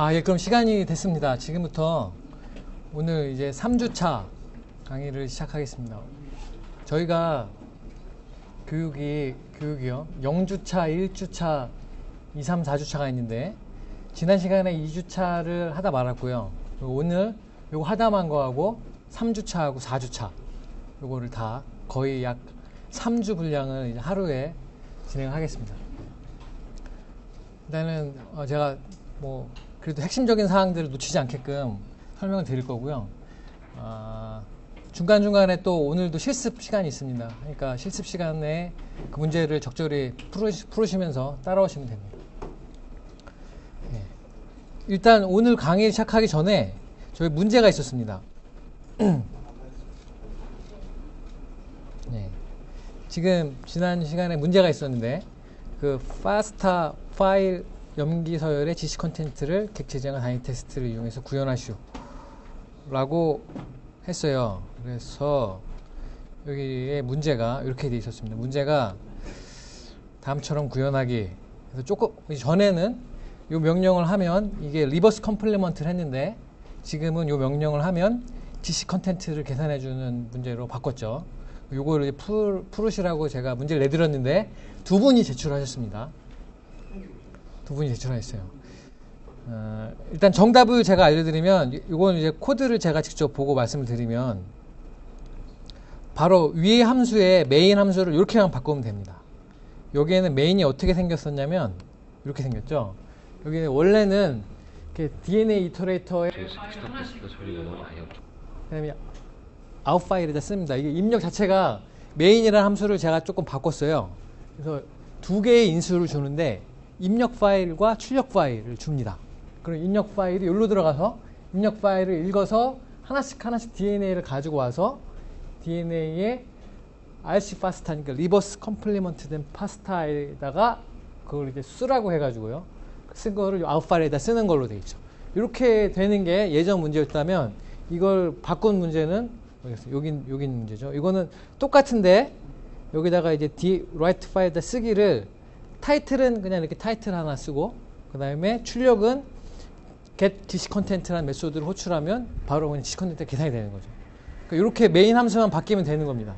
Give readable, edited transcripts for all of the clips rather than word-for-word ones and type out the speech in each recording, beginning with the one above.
예, 그럼 시간이 됐습니다. 지금부터 오늘 이제 3주차 강의를 시작하겠습니다. 저희가 교육이요. 0주차, 1주차, 2, 3, 4주차가 있는데, 지난 시간에 2주차를 하다 말았고요. 오늘 요거 하다만 거하고 3주차하고 4주차, 요거를 다 거의 약 3주 분량을 이제 하루에 진행하겠습니다. 일단은 제가 그래도 핵심적인 사항들을 놓치지 않게끔 설명을 드릴 거고요. 중간중간에 또 오늘도 실습 시간이 있습니다. 그러니까 실습 시간에 그 문제를 적절히 풀으시면서 따라오시면 됩니다. 네. 일단 오늘 강의 시작하기 전에 저희 문제가 있었습니다. 네. 지금 지난 시간에 문제가 있었는데 그 파스타 파일 염기 서열의 지시 컨텐츠를 객체 지향과 단위 테스트를 이용해서 구현하시오 라고 했어요. 그래서 여기에 문제가 이렇게 돼 있었습니다. 문제가 다음처럼 구현하기. 그래서 조금 전에는 이 명령을 하면 이게 리버스 컴플리먼트를 했는데 지금은 이 명령을 하면 지시 컨텐츠를 계산해주는 문제로 바꿨죠. 요거를 풀으시라고 제가 문제를 내드렸는데 두 분이 제출하셨습니다. 두 분이 제출하셨어요. 일단 정답을 제가 알려드리면, 이건 이제 코드를 제가 직접 보고 말씀을 드리면, 바로 위의 함수에 메인 함수를 이렇게만 바꾸면 됩니다. 여기에는 메인이 어떻게 생겼었냐면, 이렇게 생겼죠. 여기는 원래는 이렇게 DNA 이터레이터에 그다음에 아웃 파일에다 씁니다. 이게 입력 자체가 메인이라는 함수를 제가 조금 바꿨어요. 그래서 두 개의 인수를 주는데 입력 파일과 출력 파일을 줍니다. 그럼 입력 파일이 여기로 들어가서 입력 파일을 읽어서 하나씩 DNA를 가지고 와서 DNA에 RC 파스타, 그러니까 리버스 컴플리먼트 된 파스타에다가 그걸 이제 쓰라고 해가지고요. 쓴 거를 아웃 파일에다 쓰는 걸로 되어 있죠. 이렇게 되는 게 예전 문제였다면 이걸 바꾼 문제는 여긴 문제죠. 이거는 똑같은데 여기다가 이제 write 파일에다 쓰기를 타이틀은 그냥 이렇게 타이틀 하나 쓰고 그 다음에 출력은 get 지시 컨텐츠라는 메소드를 호출하면 바로 그냥 지시 컨텐츠가 계산이 되는 거죠. 그러니까 이렇게 메인 함수만 바뀌면 되는 겁니다.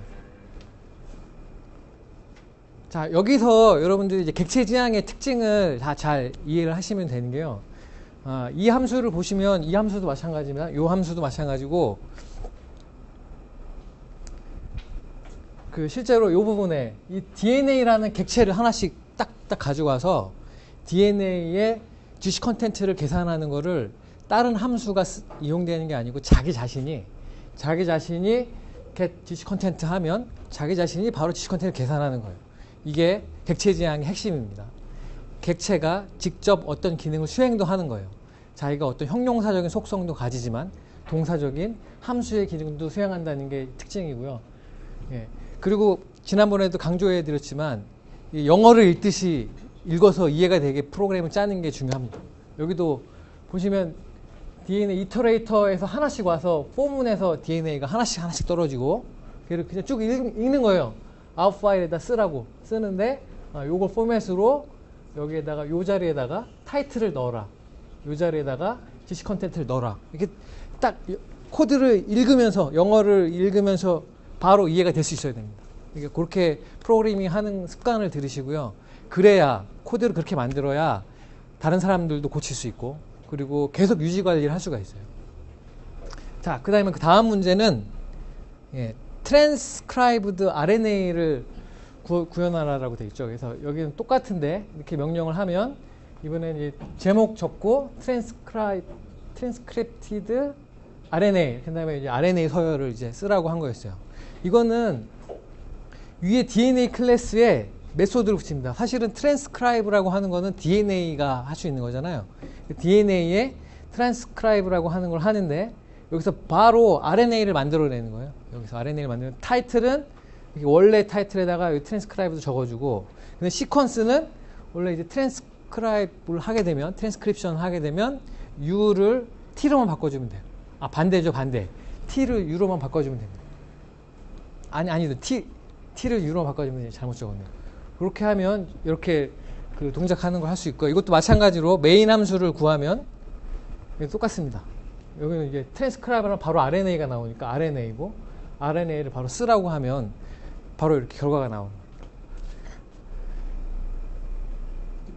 자, 여기서 여러분들이 이제 객체 지향의 특징을 다 잘 이해를 하시면 되는 게요. 이 함수를 보시면 이 함수도 마찬가지입니다. 이 함수도 마찬가지고 그 실제로 이 부분에 이 DNA라는 객체를 하나씩 딱 가지고 와서 DNA의 지시 컨텐츠를 계산하는 거를 다른 함수가 이용되는 게 아니고 자기 자신이 get 지시 컨텐츠 하면 자기 자신이 바로 지시 컨텐츠를 계산하는 거예요. 이게 객체 지향의 핵심입니다. 객체가 직접 어떤 기능을 수행도 하는 거예요. 자기가 어떤 형용사적인 속성도 가지지만 동사적인 함수의 기능도 수행한다는 게 특징이고요. 예. 그리고 지난번에도 강조해 드렸지만 영어를 읽듯이 읽어서 이해가 되게 프로그램을 짜는 게 중요합니다. 여기도 보시면 DNA 이터레이터에서 하나씩 와서 포문에서 DNA가 하나씩 떨어지고 그냥 쭉 읽는 거예요. 아웃 파일에다 쓰라고 쓰는데 요걸 포맷으로 여기에다가 요 자리에다가 타이틀을 넣어라. 요 자리에다가 지시 컨텐츠를 넣어라. 이렇게 딱 코드를 읽으면서 영어를 읽으면서 바로 이해가 될 수 있어야 됩니다. 그러니까 그렇게 프로그래밍 하는 습관을 들이시고요. 그래야 코드를 그렇게 만들어야 다른 사람들도 고칠 수 있고 그리고 계속 유지 관리를 할 수가 있어요. 자, 그 다음 문제는 transcribed RNA를 구현하라고 되어 있죠. 그래서 여기는 똑같은데 이렇게 명령을 하면 이번엔 이제 제목 적고 transcripted RNA 그 다음에 이제 RNA 서열을 이제 쓰라고 한 거였어요. 이거는 위에 DNA 클래스에 메소드를 붙입니다. 사실은 transcribe라고 하는 거는 DNA가 할 수 있는 거잖아요. DNA에 transcribe라고 하는 걸 하는데 여기서 바로 RNA를 만들어내는 거예요. 여기서 RNA를 만들면 타이틀은 원래 타이틀에다가 transcribe도 적어주고 근데 시퀀스는 원래 이제 transcribe를 하게 되면 transcription 하게 되면 U를 T로만 바꿔주면 돼요. 반대죠, 반대. T를 U로만 바꿔주면 됩니다. 아니죠. T를 U로 바꿔주면 잘못 적었네요. 그렇게 하면 이렇게 그 동작하는 걸 할 수 있고 이것도 마찬가지로 메인 함수를 구하면 똑같습니다. 여기는 이제 트랜스크라이브는 바로 RNA가 나오니까 RNA고, RNA를 바로 쓰라고 하면 바로 이렇게 결과가 나옵니다.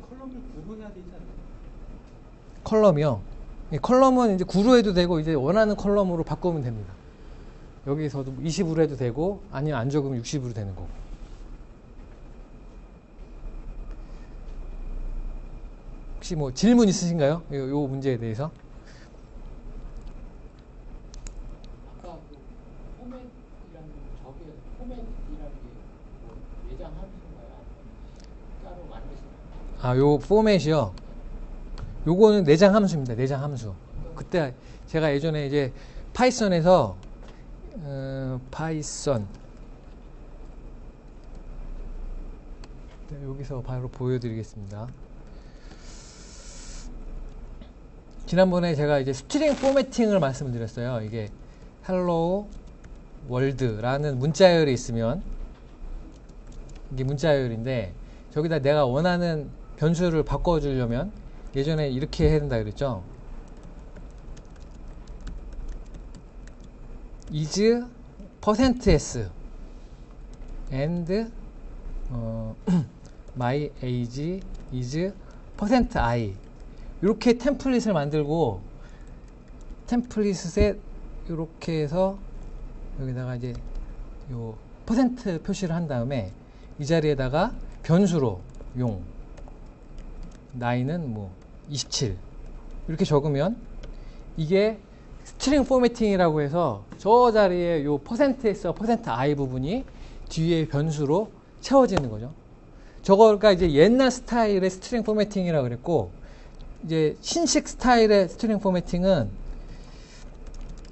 컬럼을 구분해야 되지 않나요? 컬럼이요. 컬럼은 이제 구로 해도 되고 이제 원하는 컬럼으로 바꾸면 됩니다. 여기서도 20으로 해도 되고 아니면 안 적으면 60으로 되는 거고. 혹시 뭐 질문 있으신가요? 요 문제에 대해서? 아까 그 포맷이라는 저게 포맷이라는 게뭐 예장 함수인가요? 따로 만드시나요? 아, 요 포맷이요. 요거는 내장 함수입니다. 내장 함수. 그때 제가 예전에 이제 파이썬에서 파이썬 여기서 바로 보여드리겠습니다. 지난번에 제가 이제 스트링 포매팅을 말씀드렸어요. 이게 hello world라는 문자열이 있으면 이게 문자열인데 저기다 내가 원하는 변수를 바꿔주려면 예전에 이렇게 해야 된다 그랬죠. is %s and my age is %i 이렇게 템플릿을 만들고 템플릿에 이렇게 해서 여기다가 이제 요 퍼센트 표시를 한 다음에 이 자리에다가 변수로 용 나이는 뭐 27 이렇게 적으면 이게 스트링 포매팅이라고 해서 저 자리에 요 %에서 %i 부분이 뒤에 변수로 채워지는 거죠. 저거가 이제 옛날 스타일의 스트링 포매팅이라고 그랬고 이제 신식 스타일의 스트링 포매팅은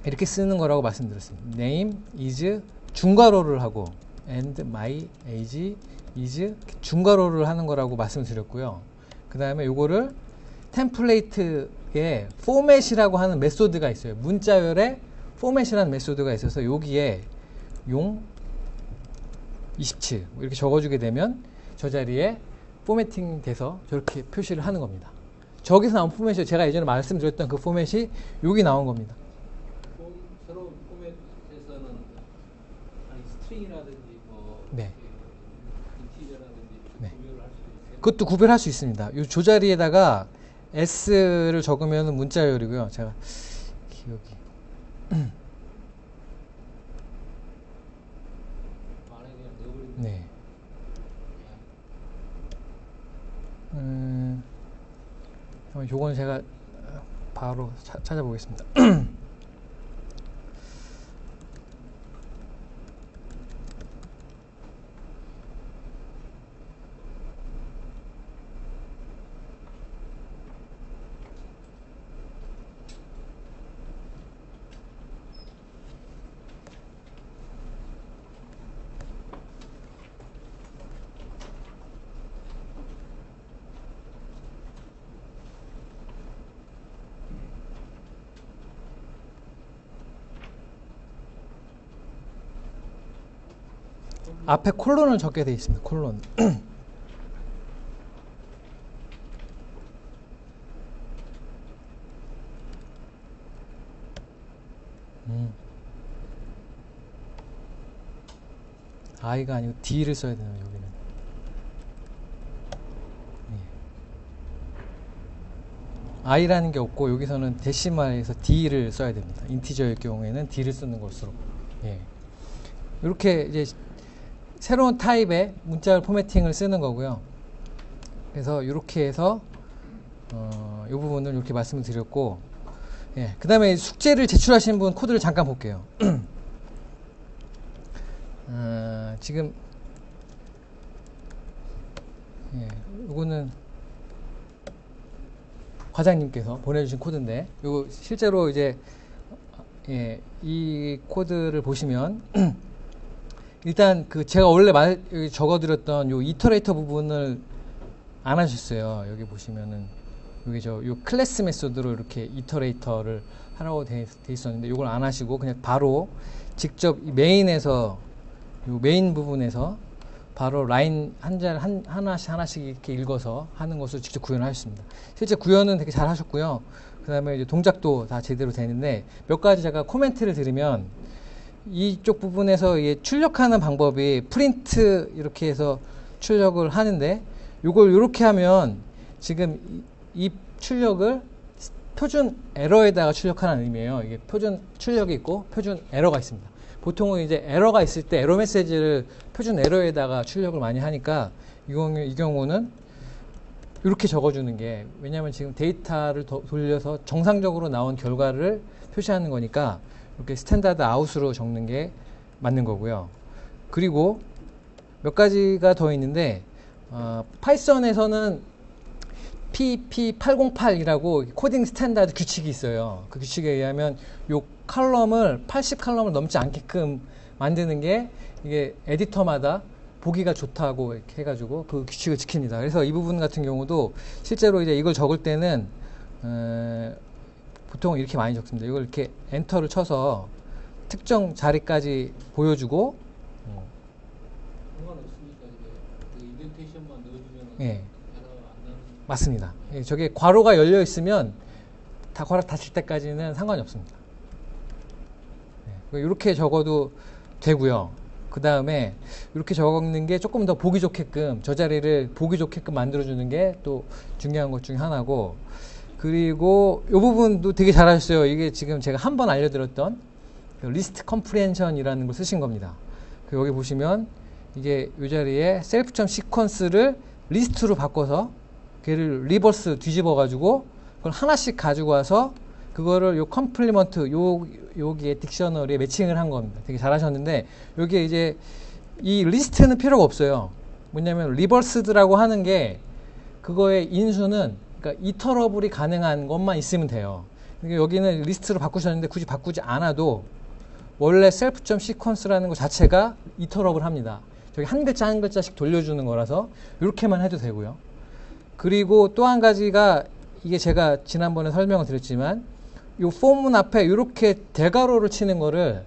이렇게 쓰는 거라고 말씀드렸습니다. name is 중괄호를 하고 and my age is 중괄호를 하는 거라고 말씀드렸고요. 그 다음에 요거를 템플레이트에 포맷이라고 하는 메소드가 있어요. 문자열에 포맷이라는 메소드가 있어서 여기에 용 27 이렇게 적어주게 되면 저 자리에 포매팅 돼서 저렇게 표시를 하는 겁니다. 저기서 나온 포맷이 제가 예전에 말씀드렸던 그 포맷이 여기 나온 겁니다. 새로운 포맷에서는 아니 스트링이라든지 뭐 네. 인티저라든지 네. 구별을 할 수 있어요. 그것도 구별할 수 있습니다. 이 조자리에다가 S를 적으면 문자열이고요. 제가 기억이 안에 그냥 넣어버리면 네. 요거는 제가 바로 찾아보겠습니다. 앞에 콜론을 적게 되어 있습니다. 콜론. I가 아니고 D를 써야 되나요, 여기는? 예. I라는 게 없고 여기서는 데시말에서 D를 써야 됩니다. 인티저일 경우에는 D를 쓰는 것으로. 예. 이렇게 이제 새로운 타입의 문자열 포매팅을 쓰는 거고요. 그래서 이렇게 해서 이 부분을 이렇게 말씀을 드렸고, 예. 그 다음에 숙제를 제출하신 분 코드를 잠깐 볼게요. 지금 예, 이거는 과장님께서 보내주신 코드인데, 이거 실제로 이제 예, 이 코드를 보시면 일단 그 제가 원래 적어드렸던 요 이터레이터 부분을 안 하셨어요. 여기 보시면은 여기 요 클래스 메소드로 이렇게 이터레이터를 하라고 돼 있었는데 이걸 안 하시고 그냥 바로 직접 이 메인에서 요 메인 부분에서 바로 라인 하나씩 이렇게 읽어서 하는 것을 직접 구현을 하셨습니다. 실제 구현은 되게 잘 하셨고요. 그 다음에 이제 동작도 다 제대로 되는데 몇 가지 제가 코멘트를 드리면 이쪽 부분에서 이게 출력하는 방법이 프린트 이렇게 해서 출력을 하는데 이걸 이렇게 하면 지금 이 출력을 표준 에러에다가 출력하는 의미예요. 이게 표준 출력이 있고 표준 에러가 있습니다. 보통은 이제 에러가 있을 때 에러 메시지를 표준 에러에다가 출력을 많이 하니까 이 경우는 이렇게 적어주는 게 왜냐하면 지금 데이터를 돌려서 정상적으로 나온 결과를 표시하는 거니까 이렇게 스탠다드 아웃으로 적는 게 맞는 거고요. 그리고 몇 가지가 더 있는데 파이썬에서는 PP808이라고 코딩 스탠다드 규칙이 있어요. 그 규칙에 의하면 요 칼럼을 80칼럼을 넘지 않게끔 만드는 게 이게 에디터마다 보기가 좋다고 이렇게 해가지고 그 규칙을 지킵니다. 그래서 이 부분 같은 경우도 실제로 이제 이걸 적을 때는 보통 이렇게 많이 적습니다. 이걸 이렇게 엔터를 쳐서 특정 자리까지 보여주고 상관없으니까 이제 그 인덴테이션만 넣어주면 예. 에러 안 나는. 맞습니다. 예, 저게 괄호가 열려 있으면 다 괄호 닫힐 때까지는 상관이 없습니다. 예, 이렇게 적어도 되고요. 그 다음에 이렇게 적는 게 조금 더 보기 좋게끔 저 자리를 보기 좋게끔 만들어주는 게 또 중요한 것 중에 하나고 그리고 이 부분도 되게 잘하셨어요. 이게 지금 제가 한 번 알려드렸던 그 리스트 컴프리헨션이라는 걸 쓰신 겁니다. 그 여기 보시면 이게 이 자리에 셀프.시퀀스를 리스트로 바꿔서 걔를 리버스 뒤집어 가지고 그걸 하나씩 가지고 와서 그거를 요 컴플리먼트 여기에 딕셔너리에 매칭을 한 겁니다. 되게 잘하셨는데 여기에 이제 이 리스트는 필요가 없어요. 뭐냐면 리버스드라고 하는 게 그거의 인수는 그러니까 이터러블이 가능한 것만 있으면 돼요. 그러니까 여기는 리스트로 바꾸셨는데 굳이 바꾸지 않아도 원래 셀프.시퀀스라는 것 자체가 이터러블 합니다. 저기 한 글자 한 글자씩 돌려주는 거라서 이렇게만 해도 되고요. 그리고 또 한 가지가 이게 제가 지난번에 설명을 드렸지만 이 폼문 앞에 이렇게 대괄호를 치는 거를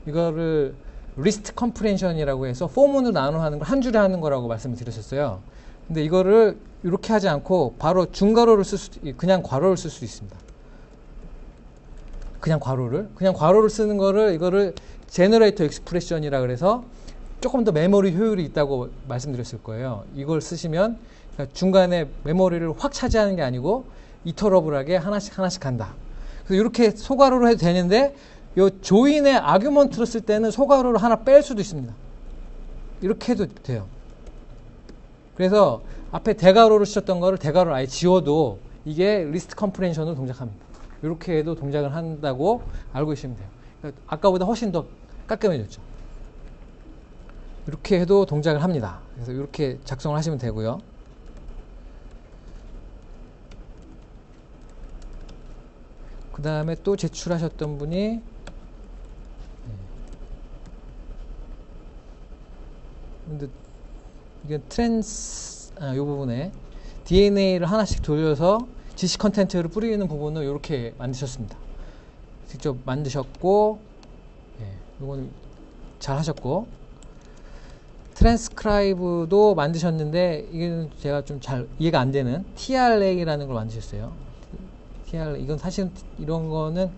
이거를 리스트 컴프레hension이라고 해서 폼문으로 나눠 하는 걸 한 줄에 하는 거라고 말씀을 드렸었어요. 근데 이거를 이렇게 하지 않고 바로 중괄호를 그냥 괄호를 쓸 수 있습니다. 그냥 괄호를 쓰는 거를 이거를 제너레이터 익스프레션이라 그래서 조금 더 메모리 효율이 있다고 말씀드렸을 거예요. 이걸 쓰시면 중간에 메모리를 확 차지하는 게 아니고 이터러블하게 하나씩 간다. 그래서 이렇게 소괄호로 해도 되는데 요 조인의 아규먼트로 쓸 때는 소괄호를 하나 뺄 수도 있습니다. 이렇게 해도 돼요. 그래서 앞에 대괄호로 쓰셨던 거를 대괄호를 아예 지워도 이게 리스트 컴프레hension으로 동작합니다. 이렇게 해도 동작을 한다고 알고 계시면 돼요. 그러니까 아까보다 훨씬 더 깔끔해졌죠. 이렇게 해도 동작을 합니다. 그래서 이렇게 작성을 하시면 되고요. 그 다음에 또 제출하셨던 분이 근데 이게 이 부분에 DNA를 하나씩 돌려서 GC 컨텐츠를 뿌리는 부분을 이렇게 만드셨습니다. 직접 만드셨고, 이거는 잘 하셨고, 트랜스크라이브도 만드셨는데 이게 제가 좀 잘 이해가 안 되는 TRA라는 걸 만드셨어요. TRA 이건 사실은 이런 거는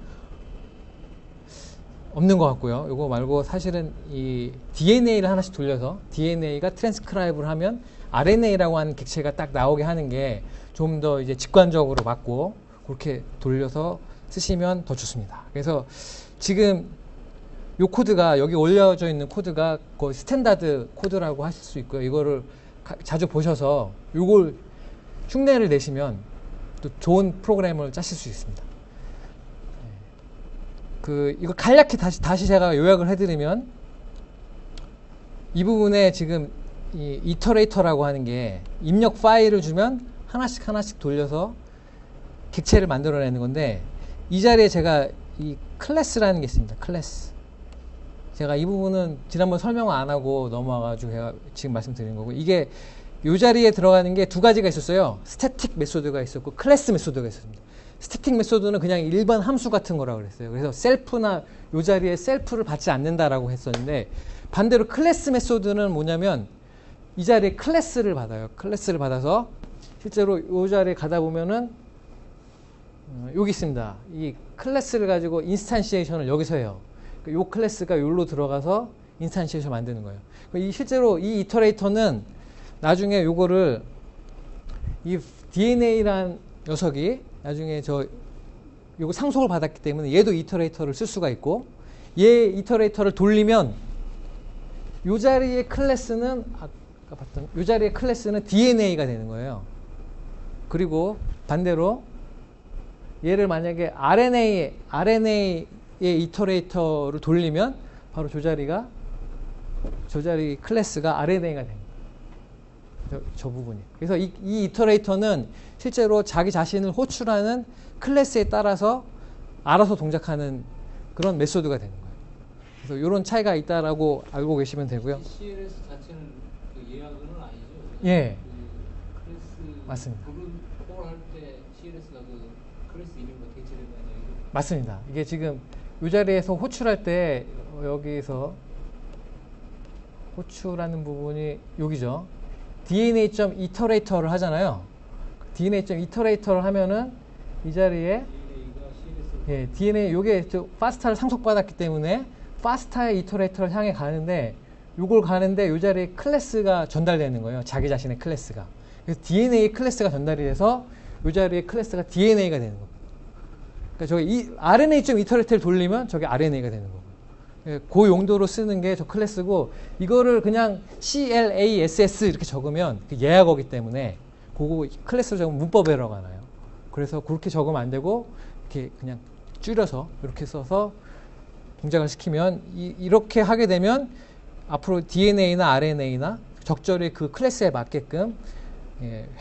없는 것 같고요. 이거 말고 사실은 이 DNA를 하나씩 돌려서 DNA가 트랜스크라이브를 하면 RNA라고 하는 객체가 딱 나오게 하는 게 좀 더 이제 직관적으로 맞고 그렇게 돌려서 쓰시면 더 좋습니다. 그래서 지금 이 코드가 여기 올려져 있는 코드가 거의 스탠다드 코드라고 하실 수 있고요. 이거를 자주 보셔서 이걸 흉내를 내시면 또 좋은 프로그램을 짜실 수 있습니다. 이거 간략히 다시 제가 요약을 해드리면 이 부분에 지금 이 이터레이터라고 하는 게 입력 파일을 주면 하나씩 돌려서 객체를 만들어내는 건데 이 자리에 제가 이 클래스라는 게 있습니다. 클래스. 제가 이 부분은 지난번 설명을 안 하고 넘어와가지고 제가 지금 말씀드린 거고 이게 이 자리에 들어가는 게 두 가지가 있었어요. 스태틱 메소드가 있었고 클래스 메소드가 있었습니다. 스태틱 메소드는 그냥 일반 함수 같은 거라고 그랬어요. 그래서 셀프나 이 자리에 셀프를 받지 않는다라고 했었는데 반대로 클래스 메소드는 뭐냐면 이 자리에 클래스를 받아요. 클래스를 받아서 실제로 이 자리에 가다 보면은 여기 있습니다. 이 클래스를 가지고 인스탄시에이션을 여기서 해요. 이 클래스가 여기로 들어가서 인스탄시에이션 만드는 거예요. 실제로 이 이터레이터는 나중에 요거를 이 DNA라는 녀석이 나중에 요거 상속을 받았기 때문에 얘도 이터레이터를 쓸 수가 있고, 얘 이터레이터를 돌리면 요 자리의 클래스는 아까 봤던 요 자리의 클래스는 DNA가 되는 거예요. 그리고 반대로 얘를 만약에 RNA의 이터레이터를 돌리면 바로 저 자리 클래스가 RNA가 됩니다. 저 부분이. 그래서 이 이터레이터는 실제로 자기 자신을 호출하는 클래스에 따라서 알아서 동작하는 그런 메소드가 되는 거예요. 그래서 이런 차이가 있다라고 알고 계시면 되고요. CLS 자체는 그 예약은 아니죠? 예. 그 클래스 맞습니다. 콜할 때 CLS가 그 클래스 이름과 대체되는 거 아니에요? 맞습니다. 이게 지금 이 자리에서 호출할 때 여기서 호출하는 부분이 여기죠. DNA.이터레이터를 하잖아요. DNA.이터레이터를 하면은 이 자리에 DNA 요게 파스타를 상속받았기 때문에 파스타의 이터레이터를 향해 가는데 요걸 가는데 요 자리에 클래스가 전달되는 거예요. 자기 자신의 클래스가. 그래서 DNA 클래스가 전달이 돼서 요 자리에 클래스가 DNA가 되는 겁니다. 그러니까 저기 RNA.이터레이터를 돌리면 저게 RNA가 되는 거고. 그 용도로 쓰는 게 저 클래스고, 이거를 그냥 CLASS 이렇게 적으면 예약어기 때문에 그거 클래스로 적으면 문법 에러가 나요. 그래서 그렇게 적으면 안 되고 이렇게 그냥 줄여서 이렇게 써서 동작을 시키면 이렇게 하게 되면 앞으로 DNA나 RNA나 적절히 그 클래스에 맞게끔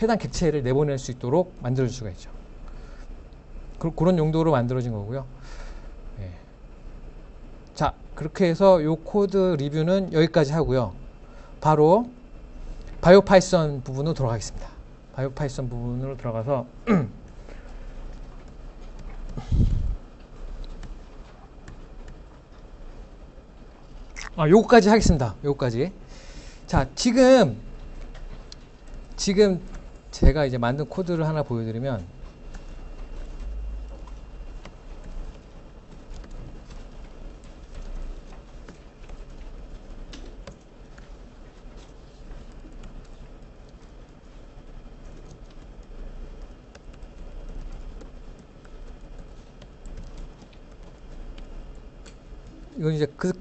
해당 객체를 내보낼 수 있도록 만들어줄 수가 있죠. 그런 용도로 만들어진 거고요. 자, 그렇게 해서 요 코드 리뷰는 여기까지 하고요. 바로 바이오파이썬 부분으로 들어가겠습니다. 바이오파이썬 부분으로 들어가서 요거까지 하겠습니다. 요거까지. 자, 지금 제가 이제 만든 코드를 하나 보여드리면, 이건 이제 그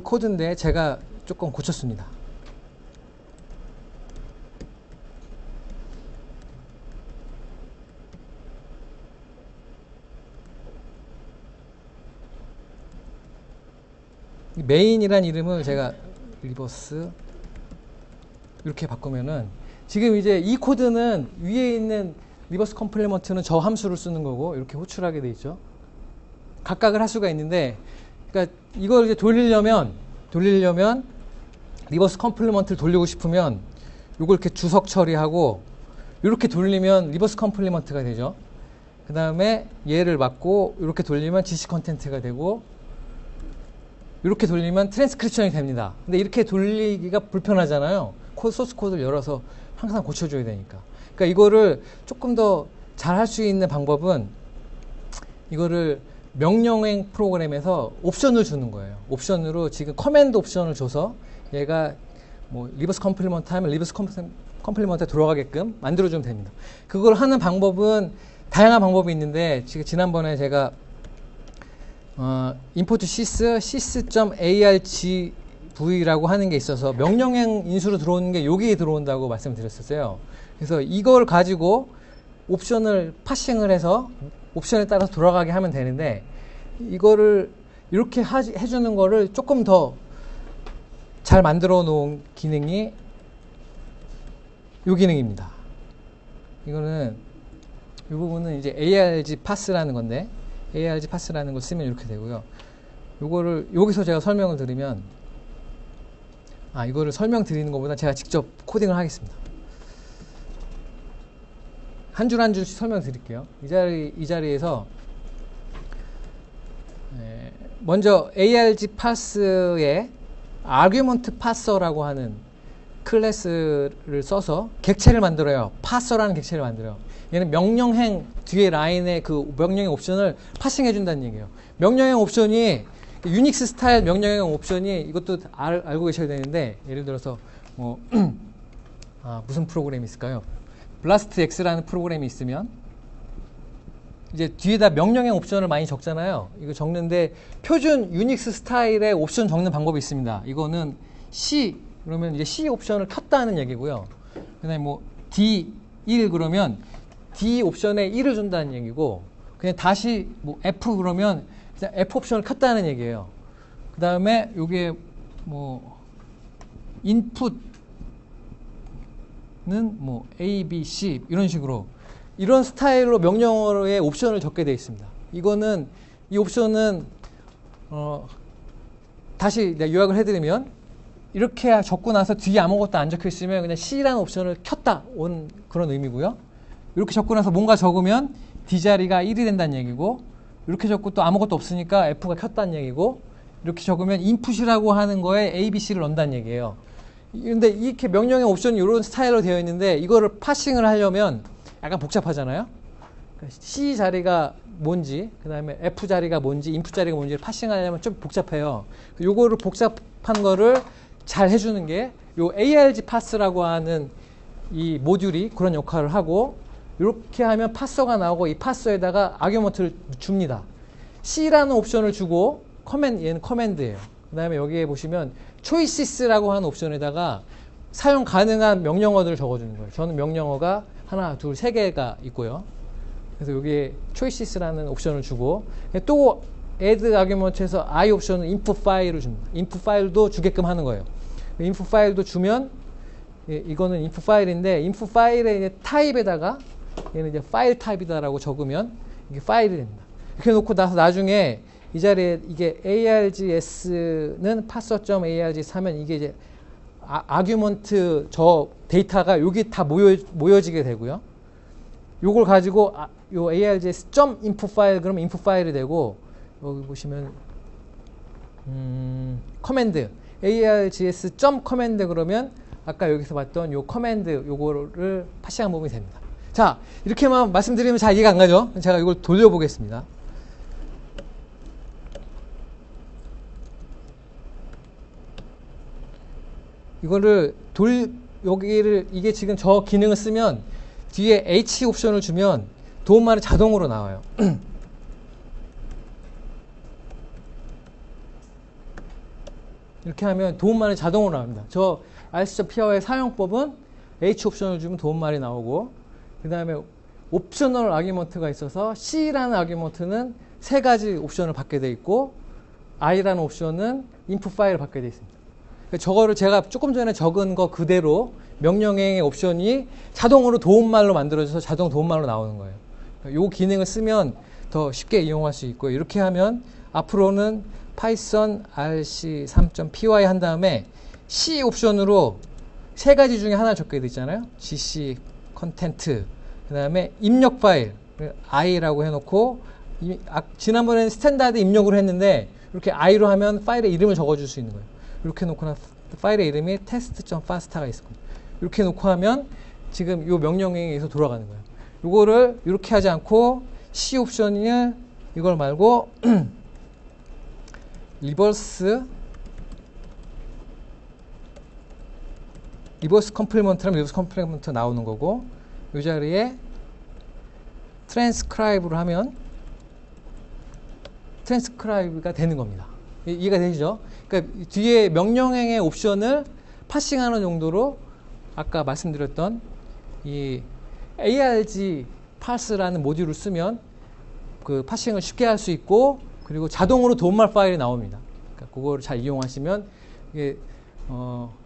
코드인데 제가 조금 고쳤습니다. 메인이란 이름을 제가 리버스 이렇게 바꾸면은, 지금 이제 이 코드는 위에 있는 리버스 컴플리먼트는 저 함수를 쓰는 거고 이렇게 호출하게 돼 있죠. 각각을 할 수가 있는데, 그러니까 이걸 이제 돌리려면 리버스 컴플리먼트를 돌리고 싶으면 이걸 이렇게 주석 처리하고 이렇게 돌리면 리버스 컴플리먼트가 되죠. 그 다음에 얘를 맞고 이렇게 돌리면 GC 컨텐트가 되고 이렇게 돌리면 트랜스크립션이 됩니다. 근데 이렇게 돌리기가 불편하잖아요. 소스 코드를 열어서 항상 고쳐줘야 되니까. 그러니까 이거를 조금 더 잘 할 수 있는 방법은 이거를 명령행 프로그램에서 옵션을 주는 거예요. 옵션으로 지금 커맨드 옵션을 줘서 얘가 뭐 리버스 컴플리먼트 하면 리버스 컴플리먼트에 돌아가게끔 만들어주면 됩니다. 그걸 하는 방법은 다양한 방법이 있는데, 지금 지난번에 제가 import sys.argv라고 하는 게 있어서 명령행 인수로 들어오는 게 여기에 들어온다고 말씀드렸었어요. 그래서 이걸 가지고 옵션을 파싱을 해서 옵션에 따라서 돌아가게 하면 되는데, 이거를 이렇게 해주는 거를 조금 더 잘 만들어 놓은 기능이 이 기능입니다. 이거는 이 부분은 이제 ARG 파스라는 건데, ARG 파스라는 걸 쓰면 이렇게 되고요. 요거를 여기서 제가 설명을 드리면, 이거를 설명드리는 것보다 제가 직접 코딩을 하겠습니다. 한 줄 한 줄씩 설명드릴게요. 이 자리에서 먼저 ARG 파스에 아규먼트 파서라고 하는 클래스를 써서 객체를 만들어요. 파서라는 객체를 만들어요. 얘는 명령행 뒤에 라인에 그 명령행 옵션을 파싱해 준다는 얘기예요. 명령행 옵션이 유닉스 스타일 명령행 옵션이 이것도 알고 계셔야 되는데, 예를 들어서 뭐 무슨 프로그램이 있을까요? 블라스트 X라는 프로그램이 있으면 이제 뒤에다 명령행 옵션을 많이 적잖아요. 이거 적는데 표준 유닉스 스타일의 옵션 적는 방법이 있습니다. 이거는 C 그러면 이제 C 옵션을 켰다는 얘기고요. 그다음에 뭐 D1 그러면 D 옵션에 1을 준다는 얘기고, 그냥 다시 뭐 F 그러면 그냥 F 옵션을 켰다는 얘기예요. 그다음에 요게 뭐 인풋은 뭐 A, B, C 이런 식으로 이런 스타일로 명령어의 옵션을 적게 되어 있습니다. 이거는 이 옵션은 다시 요약을 해드리면 이렇게 적고 나서 뒤에 아무것도 안 적혀 있으면 그냥 C라는 옵션을 켰다 온 그런 의미고요. 이렇게 적고 나서 뭔가 적으면 D 자리가 1이 된다는 얘기고, 이렇게 적고 또 아무것도 없으니까 F가 켰다는 얘기고, 이렇게 적으면 인풋이라고 하는 거에 A, B, C를 넣는다는 얘기예요. 근데 이렇게 명령의 옵션이 이런 스타일로 되어 있는데 이거를 파싱을 하려면 약간 복잡하잖아요. 그러니까 C 자리가 뭔지, 그 다음에 F 자리가 뭔지, 인풋 자리가 뭔지를 파싱하려면 좀 복잡해요. 요거를 복잡한 거를 잘 해주는 게 요 ARG 파스라고 하는 이 모듈이 그런 역할을 하고, 이렇게 하면 파서가 나오고 이 파서에다가 아규먼트를 줍니다. C라는 옵션을 주고 얘는 커맨드예요. 그 다음에 여기에 보시면 choices라고 하는 옵션에다가 사용 가능한 명령어들을 적어주는 거예요. 저는 명령어가 하나, 둘, 세 개가 있고요. 그래서 여기에 choices라는 옵션을 주고, 또 add argument에서 I 옵션은 input 파일을 줍니다. input 파일도 주게끔 하는 거예요. input 파일도 주면, 이거는 input 파일인데 input 파일의 이제 타입에다가 얘는 이제 파일 타입이다라고 적으면 이게 파일이 됩니다. 이렇게 놓고 나서 나중에 이 자리에 이게 args는 parser.args 하면 이게 이제 아규먼트 저 데이터가 여기 다 모여지게 되고요. 요걸 가지고 요 args.input 파일 그러면 input 파일이 되고, 여기 보시면 커맨드 args.command 그러면 아까 여기서 봤던 요 커맨드 요거를 파싱한 부분이 됩니다. 자, 이렇게만 말씀드리면 잘 이해가 안 가죠? 제가 이걸 돌려보겠습니다. 이거를 여기를 이게 지금 저 기능을 쓰면 뒤에 H 옵션을 주면 도움말이 자동으로 나와요. 이렇게 하면 도움말이 자동으로 나옵니다. 저 RC.PR의 사용법은 H 옵션을 주면 도움말이 나오고, 그 다음에 옵셔널 아규먼트가 있어서 C라는 아규먼트는 세 가지 옵션을 받게 돼 있고, I라는 옵션은 인풋 파일을 받게 돼 있습니다. 저거를 제가 조금 전에 적은 거 그대로 명령행의 옵션이 자동으로 도움말로 만들어져서 자동 도움말로 나오는 거예요. 이 기능을 쓰면 더 쉽게 이용할 수 있고, 이렇게 하면 앞으로는 파이썬 rc3.py 한 다음에 C 옵션으로 세 가지 중에 하나 적게 돼 있잖아요. gc 컨텐트, 그 다음에 입력 파일 i라고 해놓고, 지난번에는 스탠다드 입력으로 했는데 이렇게 i로 하면 파일의 이름을 적어줄 수 있는 거예요. 이렇게 놓고 파일의 이름이 test.fast가 있을 겁니다. 이렇게 놓고 하면 지금 이 명령행에 의해서 돌아가는 거예요. 이거를 이렇게 하지 않고 C 옵션이 이걸 말고 리버스 컴플리먼트라면 리버스 컴플리먼트 나오는 거고, 이 자리에 트랜스크라이브를 하면 트랜스크라이브가 되는 겁니다. 이해가 되시죠? 그러니까 뒤에 명령행의 옵션을 파싱하는 용도로 아까 말씀드렸던 이 ARG parse라는 모듈을 쓰면 그 파싱을 쉽게 할 수 있고, 그리고 자동으로 도움말 파일이 나옵니다. 그러니까 그거를 잘 이용하시면 이게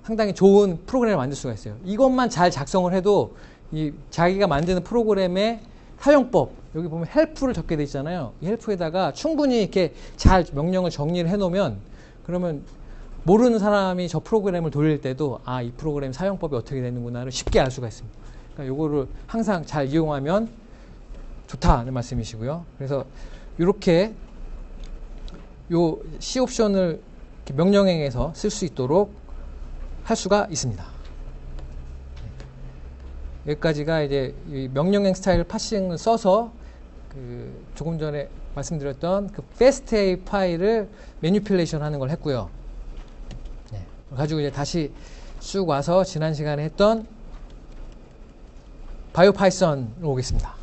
상당히 좋은 프로그램을 만들 수가 있어요. 이것만 잘 작성을 해도 이 자기가 만드는 프로그램의 사용법, 여기 보면 help를 적게 돼 있잖아요. 이 help에다가 충분히 이렇게 잘 명령을 정리를 해 놓으면, 그러면 모르는 사람이 저 프로그램을 돌릴 때도 이 프로그램 사용법이 어떻게 되는구나를 쉽게 알 수가 있습니다. 그러니까 요거를 항상 잘 이용하면 좋다는 말씀이시고요. 그래서 이렇게 요 C 옵션을 명령행에서 쓸 수 있도록 할 수가 있습니다. 여기까지가 이제 이 명령행 스타일 파싱을 써서 조금 전에 말씀드렸던 그 FASTA 파일을 매니플레이션 하는 걸 했고요. 네. 가지고 이제 다시 쑥 와서 지난 시간에 했던 바이오파이썬으로 오겠습니다.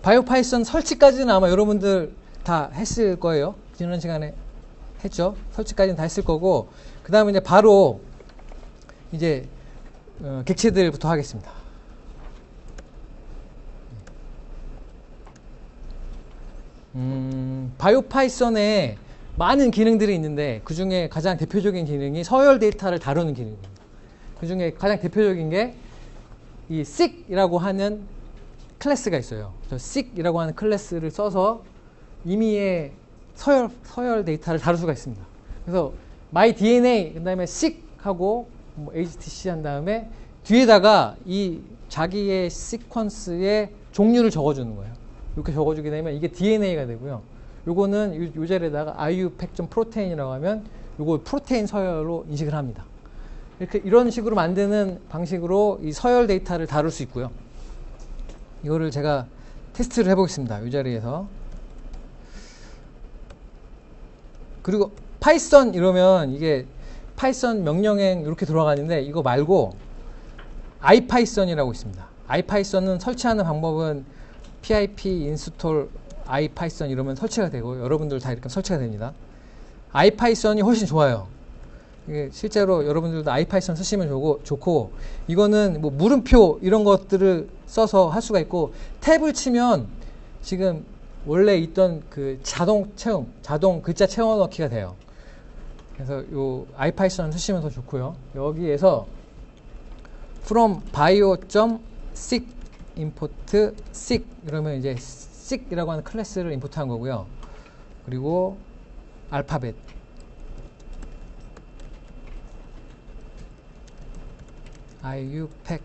바이오파이썬 설치까지는 아마 여러분들 다 했을 거예요. 지난 시간에 했죠. 설치까지는 다 했을 거고, 그 다음에 이제 바로 이제 객체들부터 하겠습니다. 바이오파이썬에 많은 기능들이 있는데 그 중에 가장 대표적인 기능이 서열 데이터를 다루는 기능입니다. 그 중에 가장 대표적인 게 이 seek이라고 하는 클래스가 있어요. seek이라고 하는 클래스를 써서 임의의 서열 데이터를 다룰 수가 있습니다. 그래서 my DNA 그다음에 seek하고 뭐 HTC 한 다음에 뒤에다가 이 자기의 시퀀스의 종류를 적어주는 거예요. 이렇게 적어주게 되면 이게 DNA가 되고요. 요거는 요 자리에다가 IUPAC.protein이라고 하면 요거 프로테인 서열로 인식을 합니다. 이런 식으로 만드는 방식으로 이 서열 데이터를 다룰 수 있고요. 이거를 제가 테스트를 해보겠습니다. 이 자리에서. 그리고 파이썬 이러면 이게 파이썬 명령행 이렇게 들어가는데 이거 말고 IPython이라고 있습니다. IPython은 설치하는 방법은 pip install IPython 이러면 설치가 되고 여러분들 다 이렇게 설치가 됩니다. IPython이 훨씬 좋아요. 이게 실제로 여러분들도 IPython 쓰시면 좋고 이거는 뭐 물음표 이런 것들을 써서 할 수가 있고 탭을 치면 지금 원래 있던 그 자동 글자 채워 넣기가 돼요. 그래서 요 IPython 쓰시면 더 좋고요. 여기에서 from bio.seek import seek 이러면 이제 seek이라고 하는 클래스를 임포트한 거고요. 그리고 알파벳 IUPAC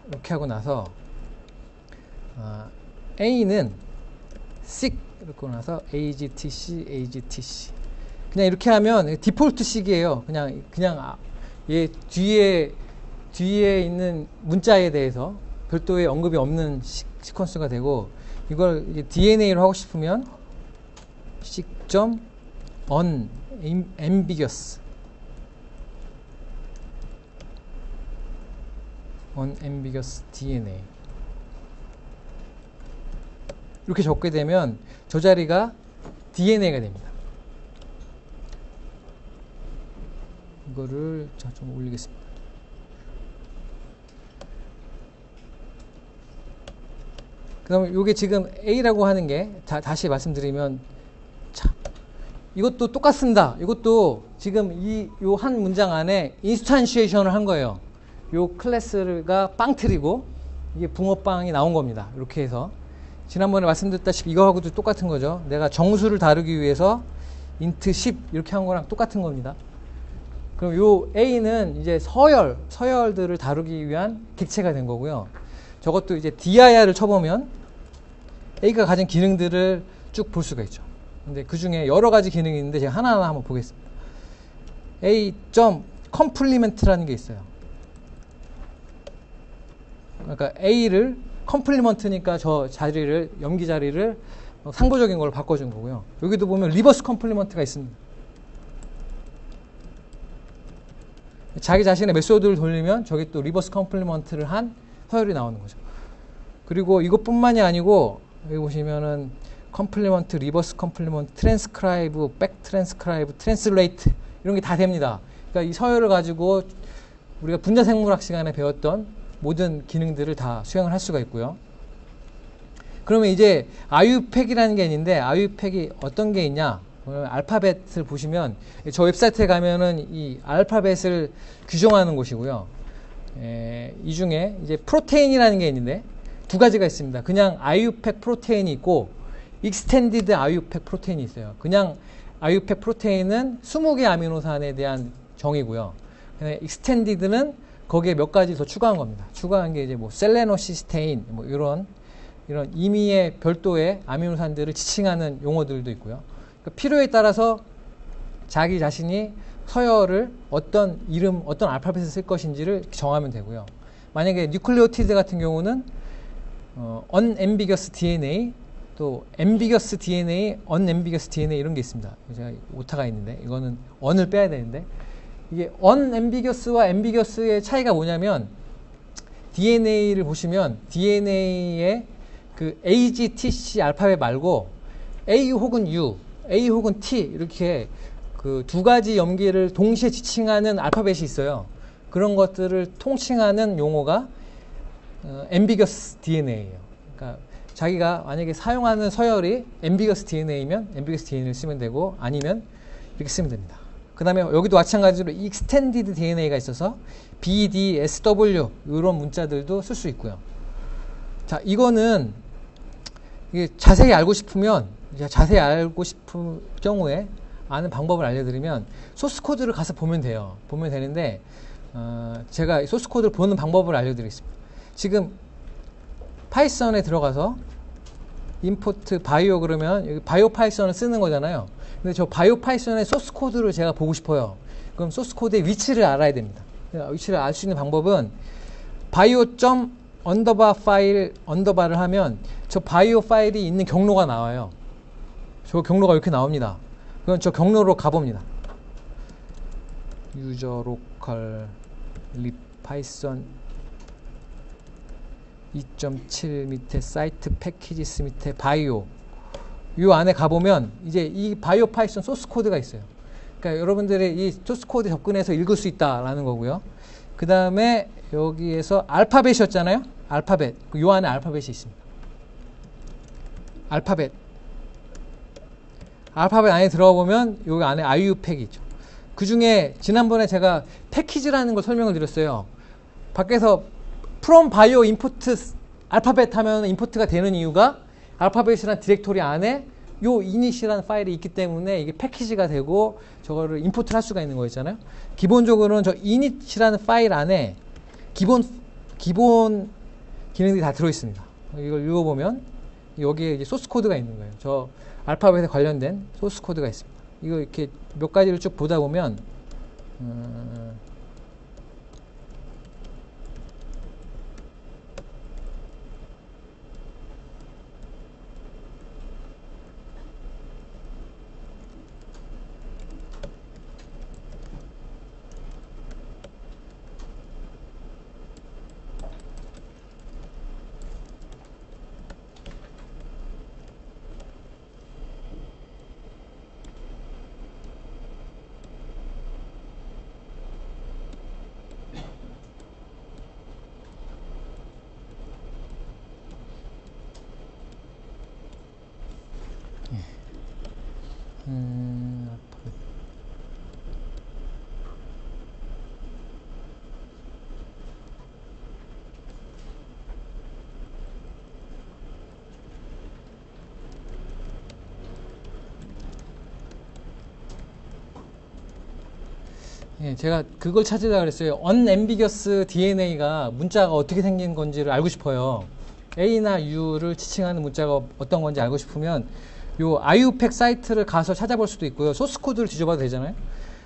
이렇게 하고 나서 A는 seek 이렇게 하고 나서 AGTC 그냥 이렇게 하면 디폴트 식이에요. 그냥 얘 뒤에 있는 문자에 대해서 별도의 언급이 없는 시퀀스가 되고 이걸 이제 DNA로 하고 싶으면 unambiguous DNA 이렇게 적게 되면 저 자리가 DNA가 됩니다. 이거를 좀 올리겠습니다. 그 다음에 이게 지금 A라고 하는 게 다시 말씀드리면 자, 이것도 똑같습니다. 이것도 지금 요 한 문장 안에 인스탄시에이션을 한 거예요. 요 클래스가 빵틀이고 이게 붕어빵이 나온 겁니다. 이렇게 해서 지난번에 말씀드렸다시피 이거하고도 똑같은 거죠. 내가 정수를 다루기 위해서 int 10 이렇게 한 거랑 똑같은 겁니다. 그럼 요 A는 이제 서열들을 다루기 위한 객체가 된 거고요. 저것도 이제 dir을 쳐보면 A가 가진 기능들을 쭉 볼 수가 있죠. 근데 그 중에 여러 가지 기능이 있는데 제가 하나하나 한번 보겠습니다. A.complement라는 게 있어요. 그러니까 A를 컴플리먼트니까 저 자리를 염기 자리를 상부적인 걸로 바꿔준 거고요. 여기도 보면 리버스 컴플리먼트가 있습니다. 자기 자신의 메소드를 돌리면 저기 또 리버스 컴플리먼트를 한 서열이 나오는 거죠. 그리고 이것뿐만이 아니고 여기 보시면은 컴플리먼트, 리버스 컴플리먼트, 트랜스크라이브, 백 트랜스크라이브, 트랜슬레이트 이런 게 다 됩니다. 그러니까 이 서열을 가지고 우리가 분자생물학 시간에 배웠던 모든 기능들을 다 수행을 할 수가 있고요. 그러면 이제 IUPAC이라는 게 있는데 IUPAC이 어떤 게 있냐? 알파벳을 보시면 저 웹사이트에 가면은 이 알파벳을 규정하는 곳이고요. 이 중에 이제 프로테인이라는 게 있는데 두 가지가 있습니다. 그냥 IUPAC 프로테인이 있고 익스텐디드 IUPAC 프로테인이 있어요. 그냥 IUPAC 프로테인은 20개 아미노산에 대한 정의고요. 익스텐디드는 거기에 몇 가지 더 추가한 겁니다. 추가한 게 이제 뭐 셀레노시스테인 뭐 이런 임의의 별도의 아미노산들을 지칭하는 용어들도 있고요. 그러니까 필요에 따라서 자기 자신이 서열을 어떤 알파벳을 쓸 것인지를 정하면 되고요. 만약에 뉴클레오티드 같은 경우는 unambiguous DNA, 또 ambiguous DNA, unambiguous DNA 이런 게 있습니다. 제가 오타가 있는데 이거는 on을 빼야 되는데, 이게 unambiguous와 ambiguous의 차이가 뭐냐면, DNA를 보시면 DNA의 그 A, G, T, C 알파벳 말고 A 혹은 U, A 혹은 T 이렇게 그 두 가지 염기를 동시에 지칭하는 알파벳이 있어요. 그런 것들을 통칭하는 용어가 ambiguous DNA예요. 그러니까 자기가 만약에 사용하는 서열이 ambiguous DNA면 ambiguous DNA를 쓰면 되고, 아니면 이렇게 쓰면 됩니다. 그 다음에 여기도 마찬가지로 extended DNA가 있어서 BD, SW 이런 문자들도 쓸 수 있고요. 자, 이거는 이게 자세히 알고 싶으면, 자세히 알고 싶은 경우에 아는 방법을 알려드리면 소스 코드를 가서 보면 돼요. 보면 되는데 제가 소스 코드를 보는 방법을 알려드리겠습니다. 지금 파이썬에 들어가서 import 바이오 그러면 여기 바이오 파이썬을 쓰는 거잖아요. 근데 저 바이오 파이썬의 소스 코드를 제가 보고 싶어요. 그럼 소스 코드의 위치를 알아야 됩니다. 위치를 알 수 있는 방법은 바이오 점 언더바 파일 언더바를 하면 저 바이오 파일이 있는 경로가 나와요. 저 경로가 이렇게 나옵니다. 그럼 저 경로로 가봅니다. 유저 로컬 립 파이썬 2.7 밑에 사이트 패키지스 밑에 바이오, 이 안에 가보면 이제 이 바이오 파이썬 소스 코드가 있어요. 그러니까 여러분들이 이 소스 코드 접근해서 읽을 수 있다라는 거고요. 그 다음에 여기에서 알파벳이었잖아요. 알파벳, 이 안에 알파벳이 있습니다. 알파벳 안에 들어가 보면 여기 안에 IU팩이 있죠. 그 중에 지난번에 제가 패키지라는 걸 설명을 드렸어요. 밖에서 from bio import 알파벳 하면 임포트가 되는 이유가 알파벳이라는 디렉토리 안에 요 init이라는 파일이 있기 때문에 이게 패키지가 되고 저거를 임포트를 할 수가 있는 거였잖아요. 기본적으로는 저 init이라는 파일 안에 기본 기능들이 다 들어 있습니다. 이걸 읽어보면 여기에 이제 소스 코드가 있는 거예요. 저 알파벳에 관련된 소스 코드가 있습니다. 이거 이렇게 몇 가지를 쭉 보다 보면 예, 제가 그걸 찾으려고 그랬어요. unambiguous DNA가 문자가 어떻게 생긴 건지를 알고 싶어요. A나 U를 지칭하는 문자가 어떤 건지 알고 싶으면 요 IUPAC 사이트를 가서 찾아볼 수도 있고요. 소스 코드를 뒤져봐도 되잖아요.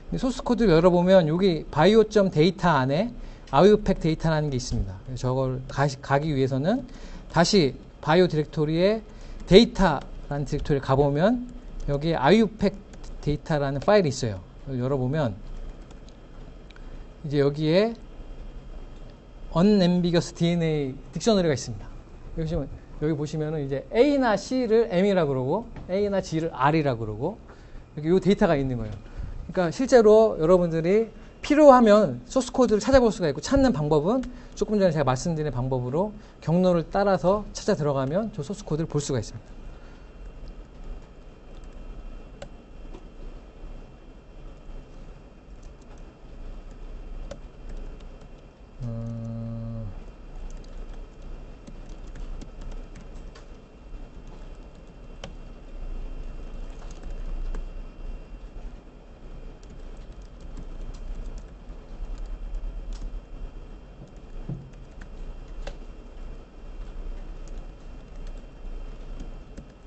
근데 소스 코드를 열어보면 여기 바이오.데이터 데이터 안에 IUPAC 데이터라는 게 있습니다. 저걸 가기 위해서는 다시 바이오 디렉토리에 데이터라는 디렉토리에 가보면 여기에 IUPAC 데이터라는 파일이 있어요. 열어보면 이제 여기에 unambiguous DNA 딕셔너리가 있습니다. 여기 보시면은 이제 A나 C를 M이라고 그러고 A나 G를 R이라고 그러고 이렇게 이 데이터가 있는 거예요. 그러니까 실제로 여러분들이 필요하면 소스 코드를 찾아볼 수가 있고, 찾는 방법은 조금 전에 제가 말씀드린 방법으로 경로를 따라서 찾아 들어가면 저 소스 코드를 볼 수가 있습니다.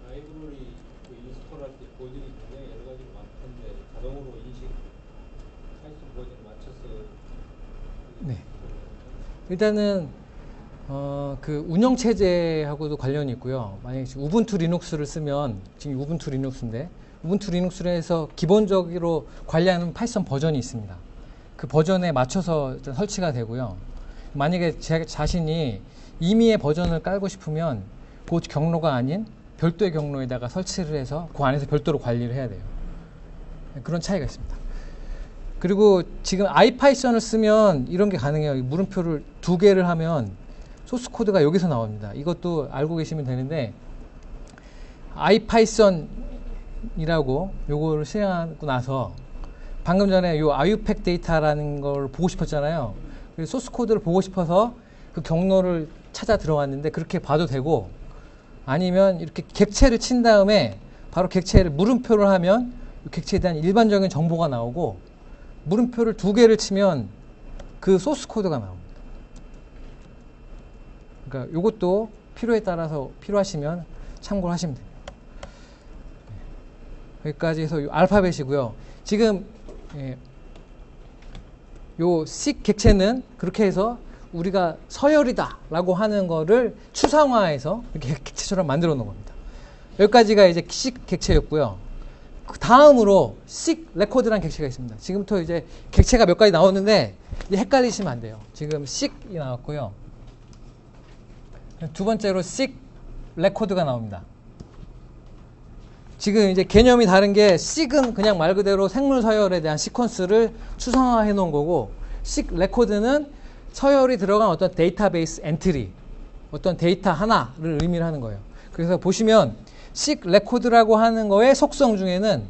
라이브러리 그 인스톨할 때 버전이 굉장히 여러 가지로 많던데 자동으로 인식 파이썬 버전 맞춰서 네. 일단은 그 운영 체제하고도 관련이 있고요. 만약에 지금 우분투 리눅스를 쓰면, 지금 우분투 리눅스인데, 우분투 리눅스를 해서 기본적으로 관리하는 파이썬 버전이 있습니다. 그 버전에 맞춰서 일단 설치가 되고요. 만약에 제 자신이 임의의 버전을 깔고 싶으면 그 경로가 아닌 별도의 경로에다가 설치를 해서 그 안에서 별도로 관리를 해야 돼요. 그런 차이가 있습니다. 그리고 지금 아이파이썬을 쓰면 이런 게 가능해요. 물음표를 2개를 하면 소스 코드가 여기서 나옵니다. 이것도 알고 계시면 되는데, 아이파이썬이라고 요거를 실행하고 나서 방금 전에 요 아유팩 데이터라는 걸 보고 싶었잖아요. 그래서 소스 코드를 보고 싶어서 그 경로를 찾아 들어왔는데 그렇게 봐도 되고, 아니면 이렇게 객체를 친 다음에 바로 객체를 물음표를 하면 이 객체에 대한 일반적인 정보가 나오고, 물음표를 2개를 치면 그 소스 코드가 나옵니다. 그러니까 요것도 필요에 따라서 필요하시면 참고를 하시면 됩니다. 여기까지 해서 요 알파벳이고요. 지금 요 식 객체는 그렇게 해서 우리가 서열이다 라고 하는 거를 추상화해서 이렇게 객체처럼 만들어 놓은 겁니다. 여기까지가 이제 식 객체였고요. 그 다음으로 식 레코드라는 객체가 있습니다. 지금부터 이제 객체가 몇 가지 나오는데 이제 헷갈리시면 안 돼요. 지금 식이 나왔고요. 두 번째로 식 레코드가 나옵니다. 지금 이제 개념이 다른 게, 식은 그냥 말 그대로 생물 서열에 대한 시퀀스를 추상화해 놓은 거고, 식 레코드는 서열이 들어간 어떤 데이터베이스 엔트리, 어떤 데이터 하나를 의미를 하는 거예요. 그래서 보시면 식 레코드라고 하는 거의 속성 중에는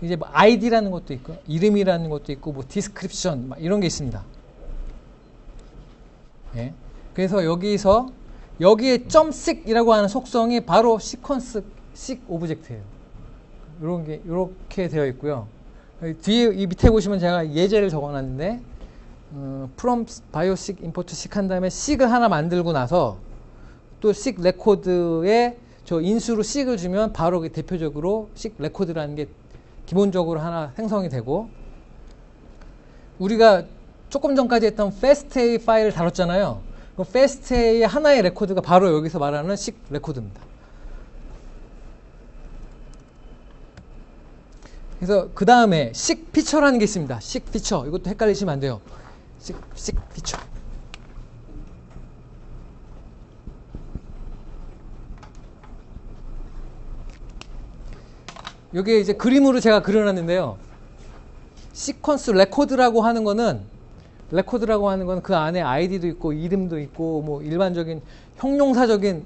이제 뭐 아이디라는 것도 있고, 이름이라는 것도 있고, 뭐 디스크립션 이런 게 있습니다. 예. 그래서 여기에 .sig이라고 하는 속성이 바로 시퀀스 식 오브젝트예요. 이렇게 되어 있고요. 뒤에 이 밑에 보시면 제가 예제를 적어놨는데, from biosig import sig 한 다음에 sig을 하나 만들고 나서 또 sig 레코드에 저 인수로 sig을 주면 바로 대표적으로 sig 레코드라는 게 기본적으로 하나 생성이 되고, 우리가 조금 전까지 했던 fastA 파일을 다뤘잖아요. 그 fastA의 하나의 레코드가 바로 여기서 말하는 sig 레코드입니다. 그래서 그 다음에 sig 피처라는 게 있습니다. sig 피처, 이것도 헷갈리시면 안 돼요. sig 피처. 여기에 이제 그림으로 제가 그려놨는데요. 시퀀스 레코드라고 하는 거는 그 안에 아이디도 있고 이름도 있고 뭐 일반적인 형용사적인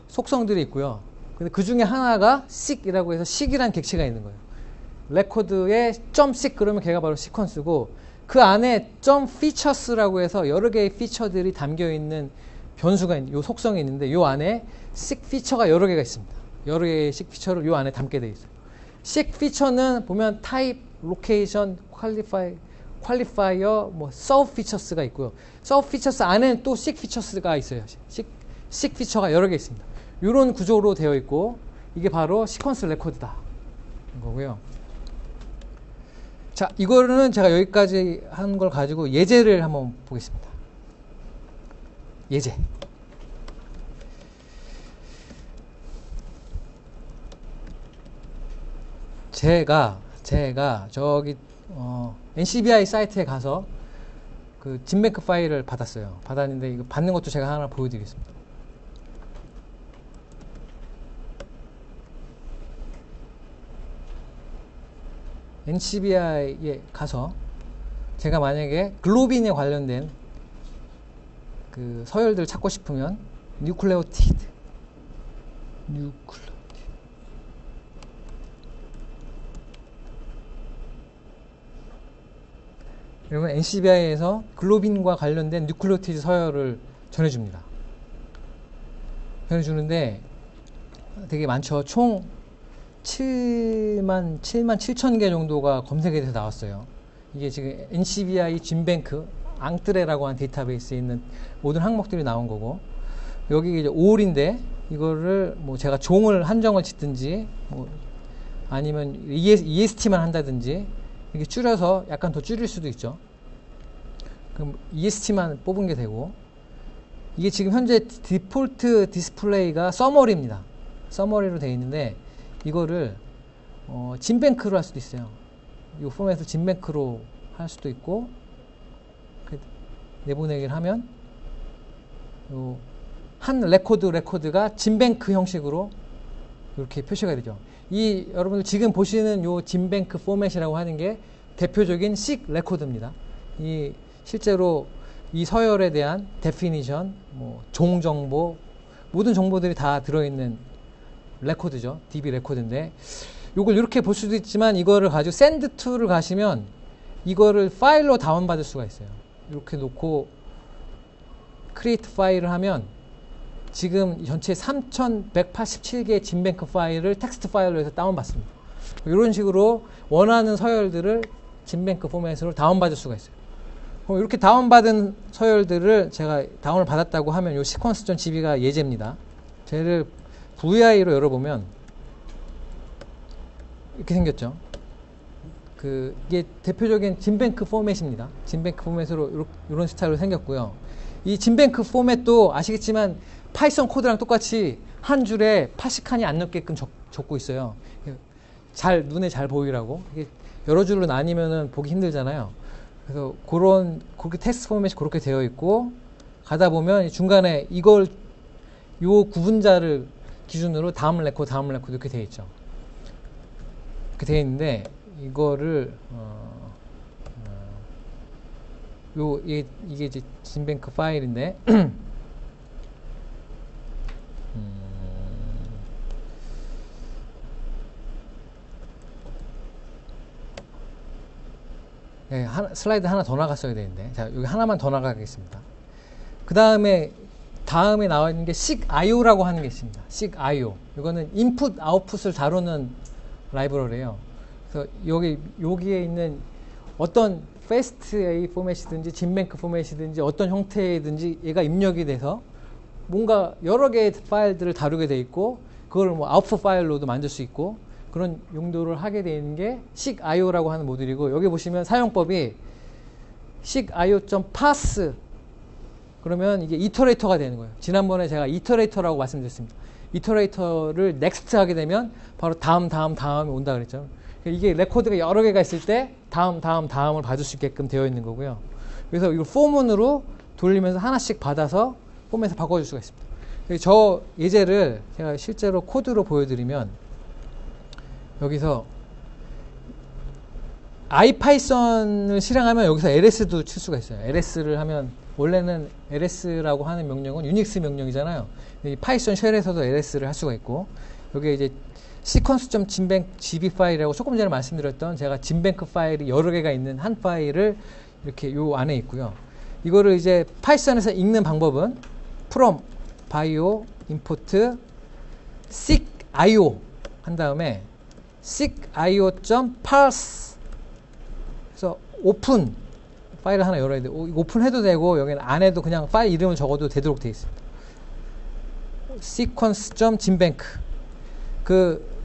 속성들이 있고요. 근데 그 중에 하나가 sig이라고 해서 sig이라는 객체가 있는 거예요. 레코드에 .sig 그러면 걔가 바로 시퀀스고, 그 안에 .features라고 해서 여러 개의 피처들이 담겨 있는 변수가 있는 요 속성이 있는데, 요 안에 sig 피처가 여러 개가 있습니다. 여러 개의 sig 피처를 요 안에 담게 돼 있어요. sig 피처는 보면 type, location, qualifier, 뭐 sub features가 있고요. sub features 안에는 또 sig features가 있어요. sig 피처가 여러 개 있습니다. 이런 구조로 되어 있고, 이게 바로 시퀀스 레코드다 거고요. 자, 이거는 제가 여기까지 한 걸 가지고 예제를 한번 보겠습니다. 예제. 제가 저기 NCBI 사이트에 가서 그 진뱅크 파일을 받았는데 이거 받는 것도 제가 하나 보여드리겠습니다. NCBI에 가서 제가 만약에 글로빈에 관련된 그 서열들을 찾고 싶으면 뉴클레오티드 여러분, NCBI에서 글로빈과 관련된 뉴클레오티드 서열을 전해줍니다. 전해주는데 되게 많죠. 총 7만 7천 개 정도가 검색에 돼서 나왔어요. 이게 지금 NCBI 진뱅크 앙뜨레라고 하는 데이터베이스에 있는 모든 항목들이 나온 거고, 여기 이제 5월인데 이거를 뭐 제가 종을 한정을 짓든지 뭐 아니면 EST만 한다든지 이렇게 줄여서 약간 더 줄일 수도 있죠. 그럼 EST만 뽑은 게 되고, 이게 지금 현재 디폴트 디스플레이가 서머리입니다. 서머리로 되어 있는데 이거를 진뱅크로 할 수도 있어요. 이 포맷을 진뱅크로 할 수도 있고, 내보내기를 하면 한 레코드가 진뱅크 형식으로 이렇게 표시가 되죠. 이 여러분들 지금 보시는 요 진뱅크 포맷이라고 하는 게 대표적인 식 레코드입니다. 이 실제로 이 서열에 대한 데피니션, 종 정보, 모든 정보들이 다 들어있는 레코드죠. DB 레코드인데, 요걸 이렇게 볼 수도 있지만 이거를 가지고 샌드 툴을 가시면 이거를 파일로 다운받을 수가 있어요. 이렇게 놓고 크리에이트 파일을 하면 지금 전체 3187개의 진뱅크 파일을 텍스트 파일로 해서 다운받습니다. 이런 식으로 원하는 서열들을 진뱅크 포맷으로 다운받을 수가 있어요. 이렇게 다운받은 서열들을 제가 다운을 받았다고 하면 이 시퀀스.gb가 예제입니다. 쟤를 VI로 열어보면 이렇게 생겼죠. 이게 대표적인 진뱅크 포맷입니다. 진뱅크 포맷으로 이런 스타일로 생겼고요. 이 진뱅크 포맷도 아시겠지만 파이썬 코드랑 똑같이 한 줄에 80칸이 안 넘게끔 적고 있어요. 눈에 잘 보이라고. 이게 여러 줄로 나뉘면은 보기 힘들잖아요. 그래서 그렇게 텍스트 포맷이 그렇게 되어 있고, 가다 보면 중간에 요 구분자를 기준으로 다음 레코드 이렇게 되어 있죠. 이렇게 되어 있는데, 이거를 이게 이제 진뱅크 파일인데 네, 슬라이드 하나 더 나갔어야 되는데, 자, 여기 하나만 더 나가겠습니다. 그 다음에 나와 있는 게 SIO라고 하는 게 있습니다. SIO. 이거는 인풋, 아웃풋을 다루는 라이브러리예요. 그래서 여기에 있는 어떤 FASTA 포맷이든지 진뱅크 포맷이든지 어떤 형태이든지 얘가 입력이 돼서 뭔가 여러 개의 파일들을 다루게 돼 있고, 그걸 아웃풋 파일로도 만들 수 있고, 그런 용도를 하게 되는 게 SIO라고 하는 모듈이고, 여기 보시면 사용법이 SIO.pass 그러면 이게 이터레이터가 되는 거예요. 지난번에 제가 이터레이터라고 말씀드렸습니다. 이터레이터를 next 하게 되면 바로 다음이 온다 그랬죠. 이게 레코드가 여러 개가 있을 때 다음을 받을 수 있게끔 되어 있는 거고요. 그래서 이걸 포문으로 돌리면서 하나씩 받아서 폼에서 바꿔줄 수가 있습니다. 저 예제를 제가 실제로 코드로 보여드리면, 여기서 IPython을 실행하면 여기서 LS도 칠 수가 있어요. LS를 하면, 원래는 LS라고 하는 명령은 유닉스 명령이잖아요. 이 파이썬 쉘에서도 LS를 할 수가 있고, 여기에 이제 sequence.gb 파일이라고 조금 전에 말씀드렸던 제가 진뱅크 파일이 여러 개가 있는 한 파일을 이렇게 요 안에 있고요. 이거를 이제 파이썬에서 읽는 방법은 from bio import seqio 한 다음에 seqio.parse 그래서 오픈 파일을 하나 열어야 돼요. 오픈해도 되고, 여기는 안에도 그냥 파일 이름을 적어도 되도록 되어 있습니다. sequence.gbank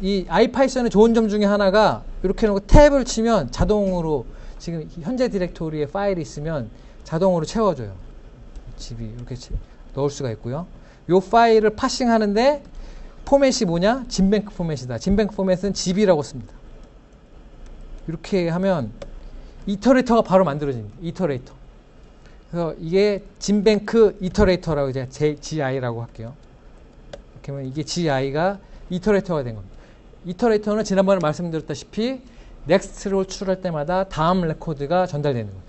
이 IPython의 좋은 점 중에 하나가 이렇게 해놓고 탭을 치면 자동으로 지금 현재 디렉토리에 파일이 있으면 자동으로 채워줘요. 집이 이렇게 넣을 수가 있고요. 이 파일을 파싱 하는데 포맷이 뭐냐? 진뱅크 포맷이다. 진뱅크 포맷은 GB라고 씁니다. 이렇게 하면 이터레이터가 바로 만들어집니다. 이터레이터. 그래서 이게 진뱅크 이터레이터라고 이제 GI라고 할게요. 이렇게 하면 이게 GI가 이터레이터가 된 겁니다. 이터레이터는 지난번에 말씀드렸다시피 next를 호출할 때마다 다음 레코드가 전달되는 거예요.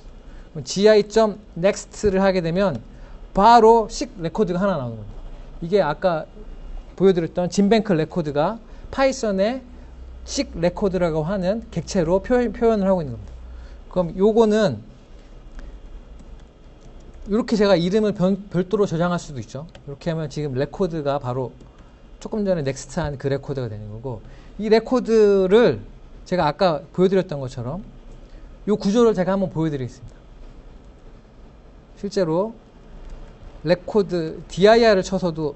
gi.next를 하게 되면 바로 식 레코드가 하나 나오는 겁니다. 이게 아까 보여드렸던 진뱅크 레코드가 파이썬의 식 레코드라고 하는 객체로 표현을 하고 있는 겁니다. 그럼 요거는 이렇게 제가 이름을 별도로 저장할 수도 있죠. 이렇게 하면 지금 레코드가 바로 조금 전에 넥스트한 그 레코드가 되는 거고, 이 레코드를 제가 아까 보여드렸던 것처럼 이 구조를 제가 한번 보여드리겠습니다. 실제로 레코드 dir을 쳐서도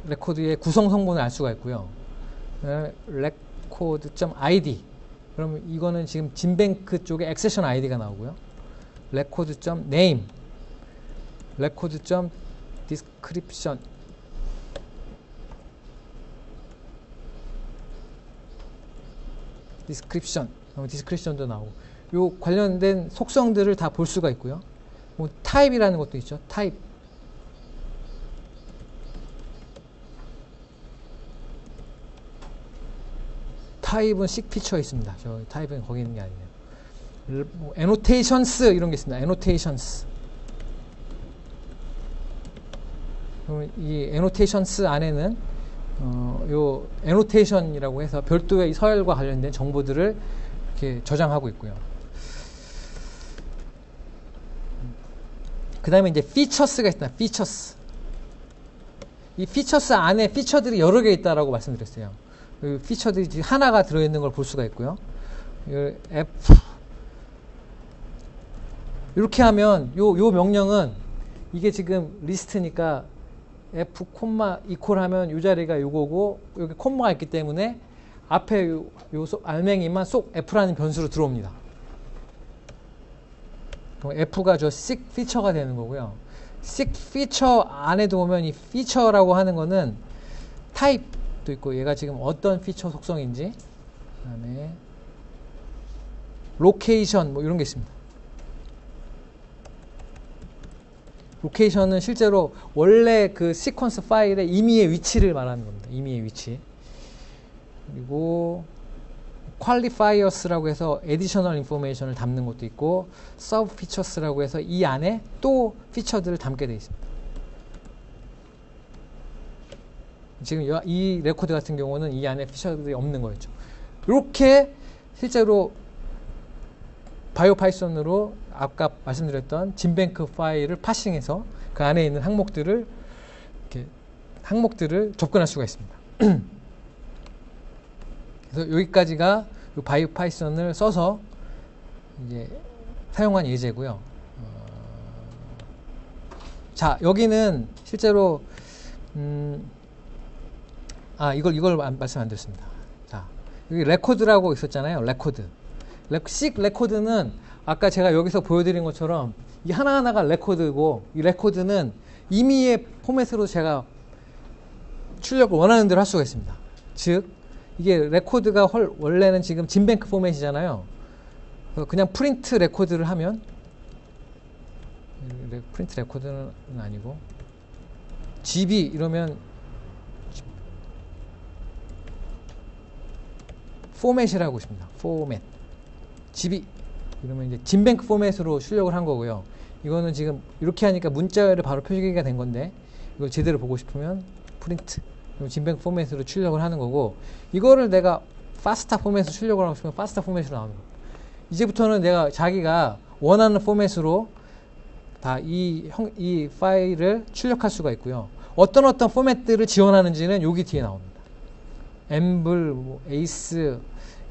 레코드의 구성 성분을 알 수가 있고요. record.id 그러면 이거는 지금 진뱅크 쪽에 액세션 아이디가 나오고요. record.name, record.description, 디스크립션도 나오고, 요 관련된 속성들을 다 볼 수가 있고요. 뭐 타입이라는 것도 있죠. 타입. 타입은 식 피처에 있습니다. 저 타입은 거기 있는 게 아니네요. 뭐 annotations 이런 게 있습니다. annotations. 그러면 이 annotations 안에는 요 annotation이라고 해서 별도의 서열과 관련된 정보들을 이렇게 저장하고 있고요. 그 다음에 이제 features가 있습니다. features. 이 features 안에 피처들이 여러 개 있다라고 말씀드렸어요. 그 피처들이 하나가 들어있는 걸 볼 수가 있고요. F 이렇게 하면 요 명령은 이게 지금 리스트니까 F 콤마 이퀄 하면 요 자리가 요거고 여기 콤마가 있기 때문에 앞에 요 알맹이만 쏙 F라는 변수로 들어옵니다. 그럼 F가 저 seek feature가 되는 거고요. seek feature 안에도 보면 이 feature라고 하는 거는 타입도 있고 얘가 지금 어떤 피처 속성인지, 그다음에 로케이션 뭐 이런 게 있습니다. 로케이션은 실제로 원래 그 시퀀스 파일의 임의의 위치를 말하는 겁니다. 임의의 위치. 그리고 qualifiers라고 해서 additional information을 담는 것도 있고 sub features라고 해서 이 안에 또 피처들을 담게 되어 있습니다. 지금 이 레코드 같은 경우는 이 안에 피처들이 없는 거였죠. 이렇게 실제로 바이오 파이썬으로 아까 말씀드렸던 진뱅크 파일을 파싱해서 그 안에 있는 항목들을 접근할 수가 있습니다. 그래서 여기까지가 바이오 파이썬을 써서 이제 사용한 예제고요. 자, 여기는 실제로 이걸 말씀 안 드렸습니다. 자, 여기 레코드라고 있었잖아요. 레코드. 식 레코드는 아까 제가 여기서 보여드린 것처럼 이 하나하나가 레코드고, 이 레코드는 임의의 포맷으로 제가 출력을 원하는 대로 할 수가 있습니다. 즉, 이게 레코드가 원래는 지금 진뱅크 포맷이잖아요. 그냥 프린트 레코드를 하면, 프린트 레코드는 아니고, GB 이러면 포맷이라고 있습니다. 포맷. GB 이러면 이제 진뱅크 포맷으로 출력을 한 거고요. 이거는 지금 이렇게 하니까 문자열에 바로 표기가 된 건데, 이걸 제대로 보고 싶으면 프린트 진뱅크 포맷으로 출력을 하는 거고, 이거를 내가 파스타 포맷으로 출력을 하고 싶으면 파스타 포맷으로 나오는 겁니다. 이제부터는 내가 자기가 원하는 포맷으로 다 이 파일을 출력할 수가 있고요. 어떤 포맷들을 지원하는지는 여기 뒤에 나옵니다. 엠블, 뭐 에이스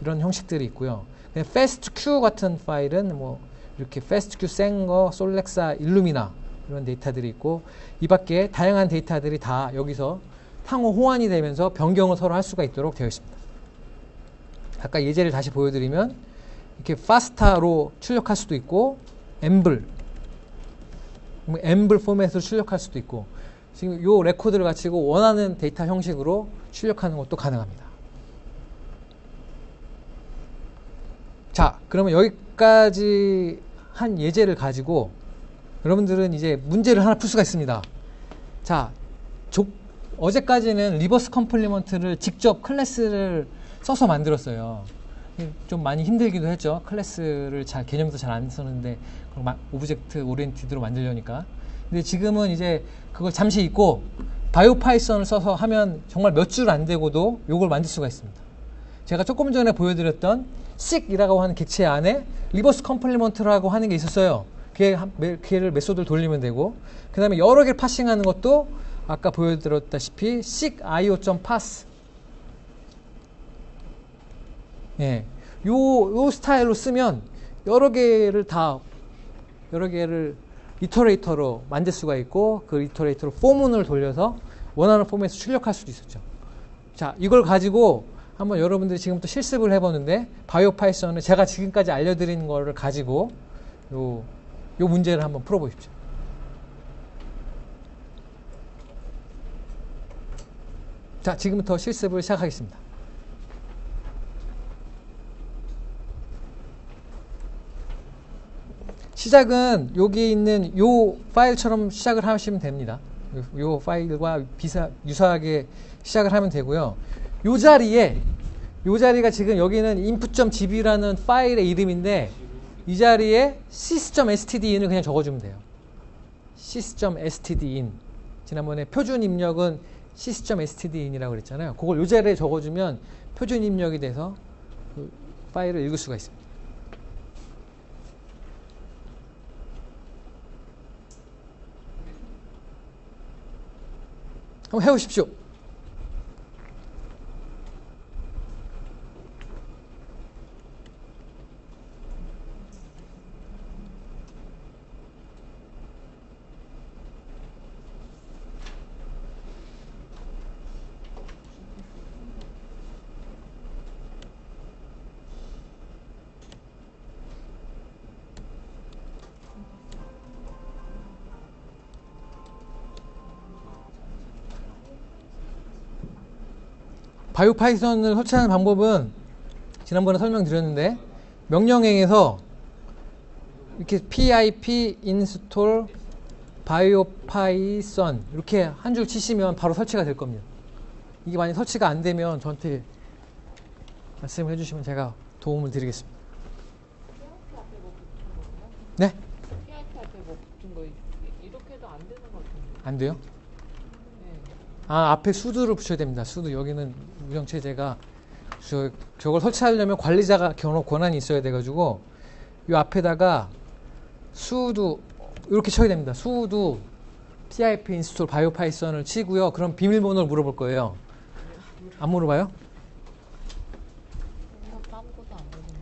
이런 형식들이 있고요. fastq 같은 파일은 뭐 이렇게 fastq 생거, 솔렉사, 일루미나 이런 데이터들이 있고, 이 밖에 다양한 데이터들이 다 여기서 상호 호환이 되면서 변경을 서로 할 수가 있도록 되어 있습니다. 아까 예제를 다시 보여드리면 이렇게 파스타로 출력할 수도 있고, 엠블 포맷으로 출력할 수도 있고, 지금 이 레코드를 가지고 원하는 데이터 형식으로 출력하는 것도 가능합니다. 자, 그러면 여기까지 한 예제를 가지고 여러분들은 이제 문제를 하나 풀 수가 있습니다. 자, 어제까지는 리버스 컴플리먼트를 직접 클래스를 써서 만들었어요. 좀 많이 힘들기도 했죠. 클래스를 개념도 잘 안 썼는데 오브젝트 오리엔티드로 만들려니까. 근데 지금은 이제 그걸 잠시 잊고 바이오 파이썬을 써서 하면 정말 몇 줄 안 되고도 이걸 만들 수가 있습니다. 제가 조금 전에 보여드렸던 seek이라고 하는 객체 안에 리버스 컴플리먼트라고 하는 게 있었어요. 걔를 메소드를 돌리면 되고, 그 다음에 여러 개를 파싱하는 것도 아까 보여드렸다시피 seek io.pass, 예, 요 스타일로 쓰면 여러 개를 이터레이터로 만들 수가 있고, 그 이터레이터로 포문을 돌려서 원하는 포맷에 출력할 수도 있었죠. 자, 이걸 가지고 한번 여러분들이 지금부터 실습을 해보는데, 바이오 파이썬은 제가 지금까지 알려드린 거를 가지고 요 이 문제를 한번 풀어보십시오. 자, 지금부터 실습을 시작하겠습니다. 시작은 여기 있는 요 파일처럼 시작을 하시면 됩니다. 요 파일과 유사하게 시작을 하면 되고요. 요 자리가 지금 여기는 input.gb라는 파일의 이름인데 이 자리에 sys.stdin을 그냥 적어주면 돼요. sys.stdin. 지난번에 표준 입력은 sys.stdin이라고 그랬잖아요. 그걸 요 자리에 적어주면 표준 입력이 돼서 그 파일을 읽을 수가 있습니다. 한번 해보십시오. 바이오 파이썬을 설치하는 방법은 지난번에 설명드렸는데 명령행에서 이렇게 pip install 바이오 파이썬 이렇게 한 줄 치시면 바로 설치가 될 겁니다. 이게 만약 설치가 안 되면 저한테 말씀을 해주시면 제가 도움을 드리겠습니다. 네? PIP한테 뭐 붙은 거 이렇게 해도 안 되는 것 같은데. 안 돼요? 네. 아, 앞에 수두를 붙여야 됩니다. 수두. 여기는 운영체제가 저걸 설치하려면 관리자가 권한이 있어야 돼가지고 이 앞에다가 수두 이렇게 쳐야 됩니다. 수두 pip install 바이오 파이썬을 치고요. 그럼 비밀번호를 물어볼 거예요. 안 물어봐요? 아무것도 안 되는데.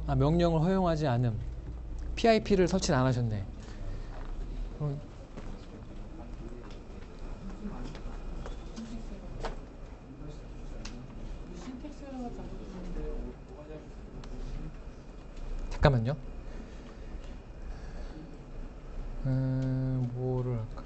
아, 명령을 허용하지 않음. PIP를 설치를 안 하셨네. 잠깐만요. 뭐를 할까?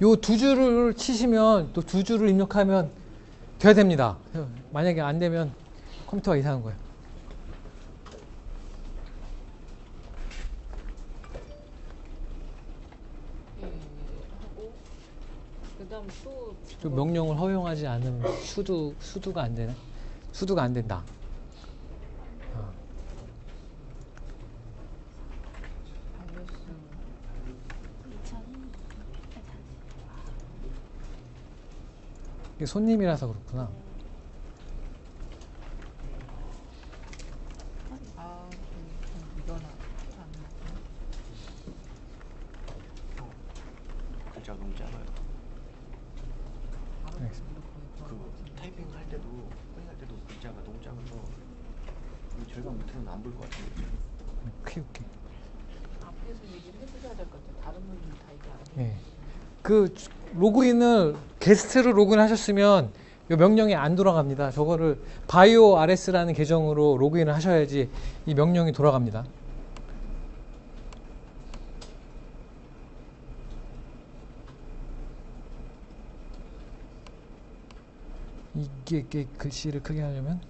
요 두 줄을 치시면 또 두 줄을 입력하면 돼야 됩니다. 만약에 안 되면 컴퓨터가 이상한 거예요. 하고 그다음 또 명령을 허용하지 않으면 수두가 안 되네. 수두가 안 된다. 이게 손님이라서 그렇구나. 이거나 글자가 너무 작아요. 알겠습니다. 그 타이핑 할 때도 회의할 때도 글자가 너무 작아서 저희가 못하면 안 볼 것 같아요. 오케이. 앞에서 얘기를 해주셔야 될 것 같아요. 다른 분들은 다 이게 안 해요. 예. 그 로그인을 게스트로 로그인 하셨으면 이 명령이 안 돌아갑니다. 저거를 바이오 RS라는 계정으로 로그인을 하셔야지 이 명령이 돌아갑니다. 이게 글씨를 크게 하려면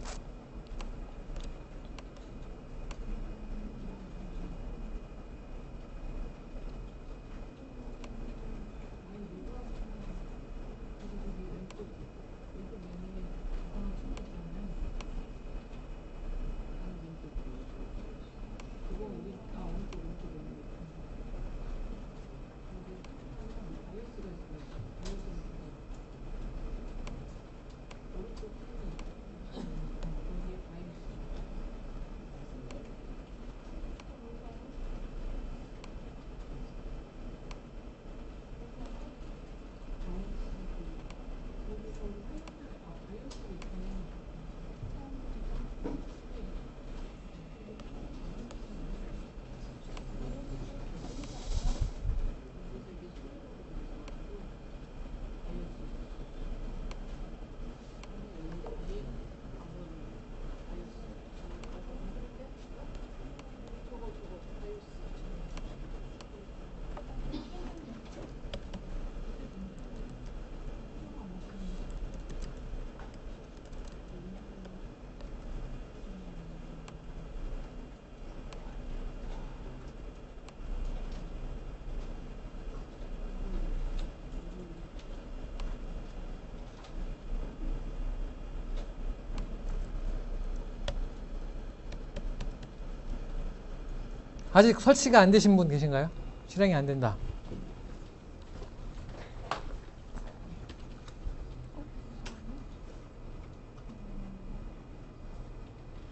아직 설치가 안 되신 분 계신가요? 실행이 안 된다.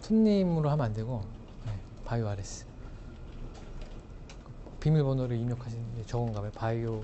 손님으로 하면 안 되고 네, 바이오 RS 비밀번호를 입력하시는 게 적은가 봐요. 바이오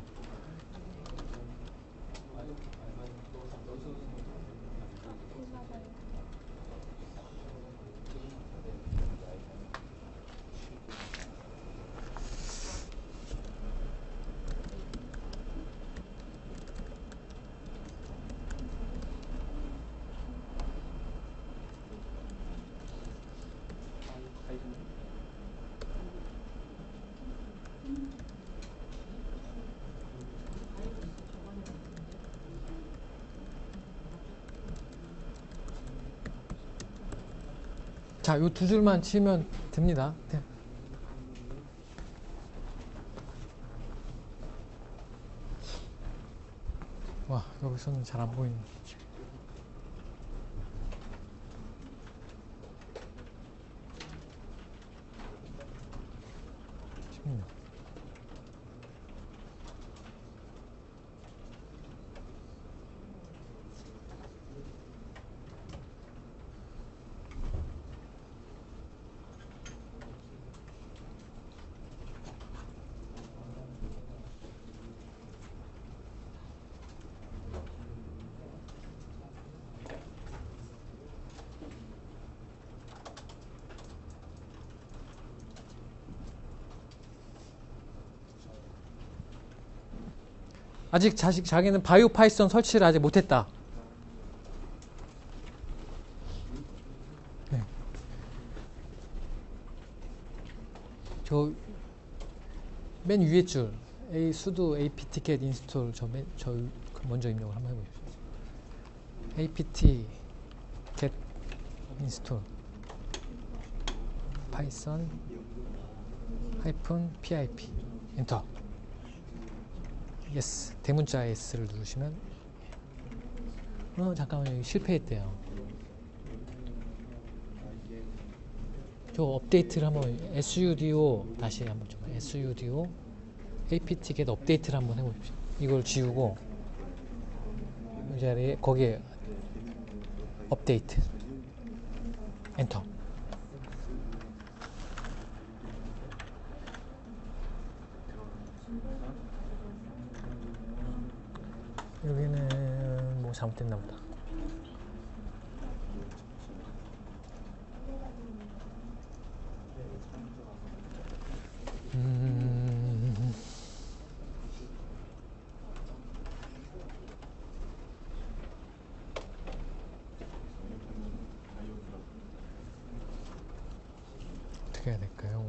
자, 요 두 줄만 치면 됩니다. 네. 와, 여기서는 잘 안 보이네. 아직 자기는 바이오 파이썬 설치를 아직 못했다. 네. 저 맨 위에 줄 sudo apt-get install 저 먼저 입력을 한번 해보십시오. apt-get install python -pip 엔터. yes. 대문자 S를 누르시면 잠깐만요. 여기 실패했대요. 저 업데이트를 한번 sudo 다시 한번 좀 sudo apt-get 업데이트를 한번 해보십시오. 이걸 지우고 이 자리에 거기에 업데이트 엔터. 여기는 뭐 잘못됐나 보다. 어떻게 해야 될까요?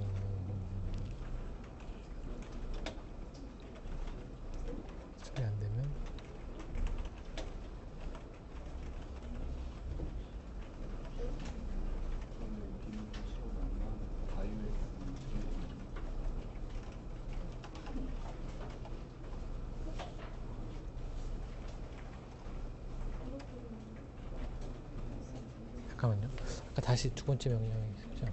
소리 안 되면 잠깐만요. 아까 다시 두 번째 명령이 있었죠.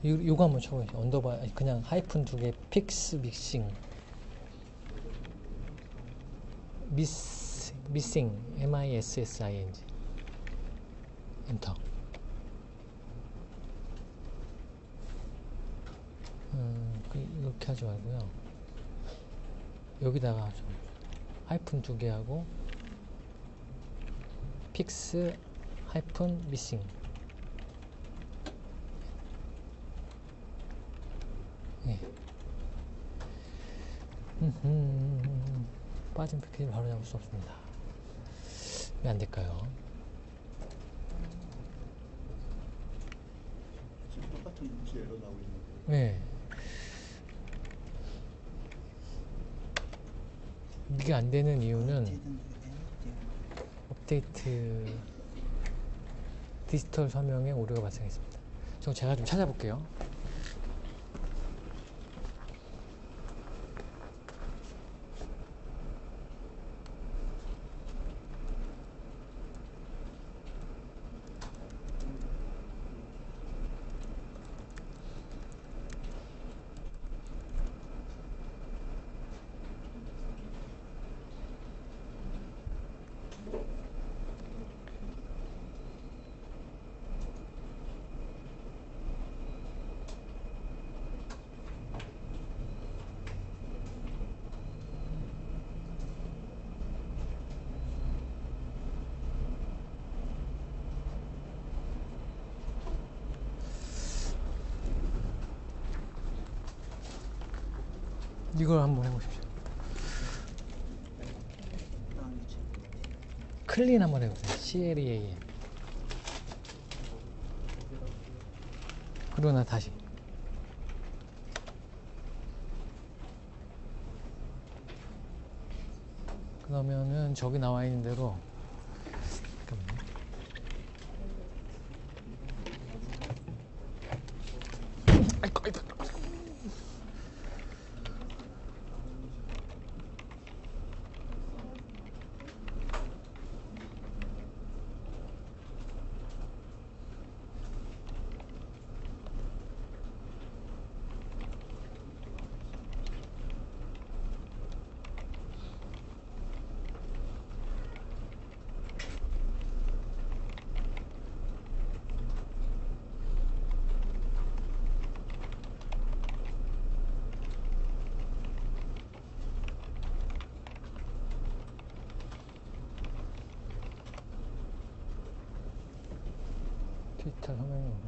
요거 한번 쳐보세요. 언더바 아니, 그냥 하이픈 두 개 픽스 믹싱 미싱 MISSING 엔터. 이렇게 하지 말고요. 여기다가 좀 하이픈 두 개 하고 픽스 하이픈 미싱. 예. 빠진 패키지를 바로 잡을 수 없습니다. 왜 안 될까요? 지금 똑같은 문제 에러 나오고 있는데. 네. 이게 안 되는 이유는 업데이트 디지털 서명에 오류가 발생했습니다. 제가 좀 찾아볼게요. 이걸 한번 해보십시오. 클린 한번 해보세요. CLEAN. 그러나 다시. 그러면은 저기 나와 있는 대로. 잠깐만요. 아이고, 아이고. 디지털 화면이 오르는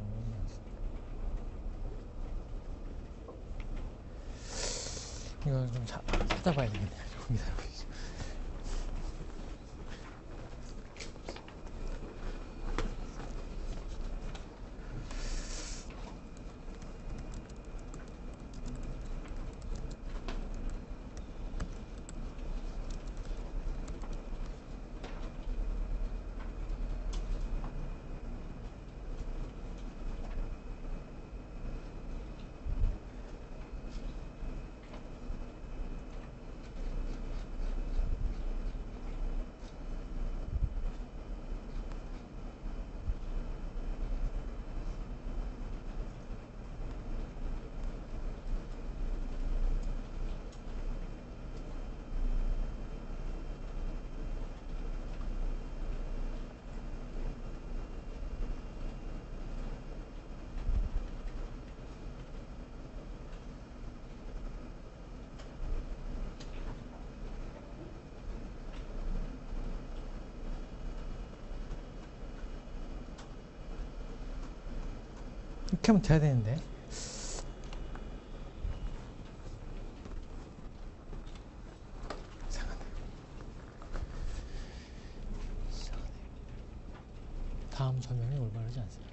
이거 좀 찾아봐야 되겠네요. 조금 기다려보시죠. 이렇게 하면 돼야 되는데. 이상하네. 다음 설명이 올바르지 않습니다.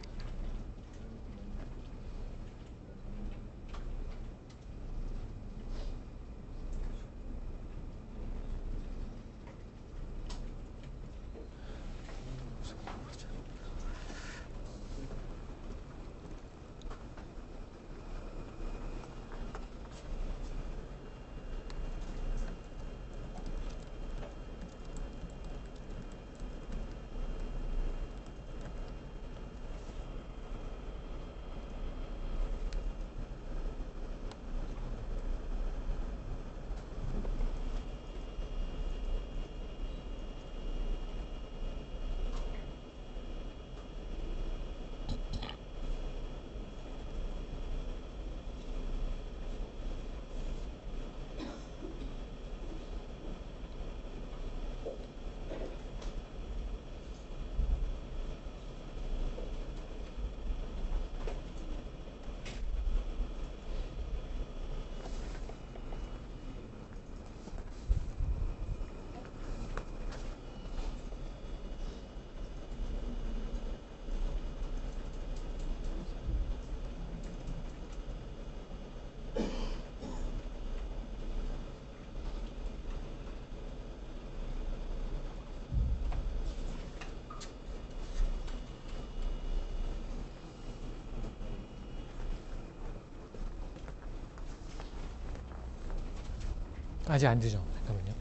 아직 안 되죠. 잠깐만요.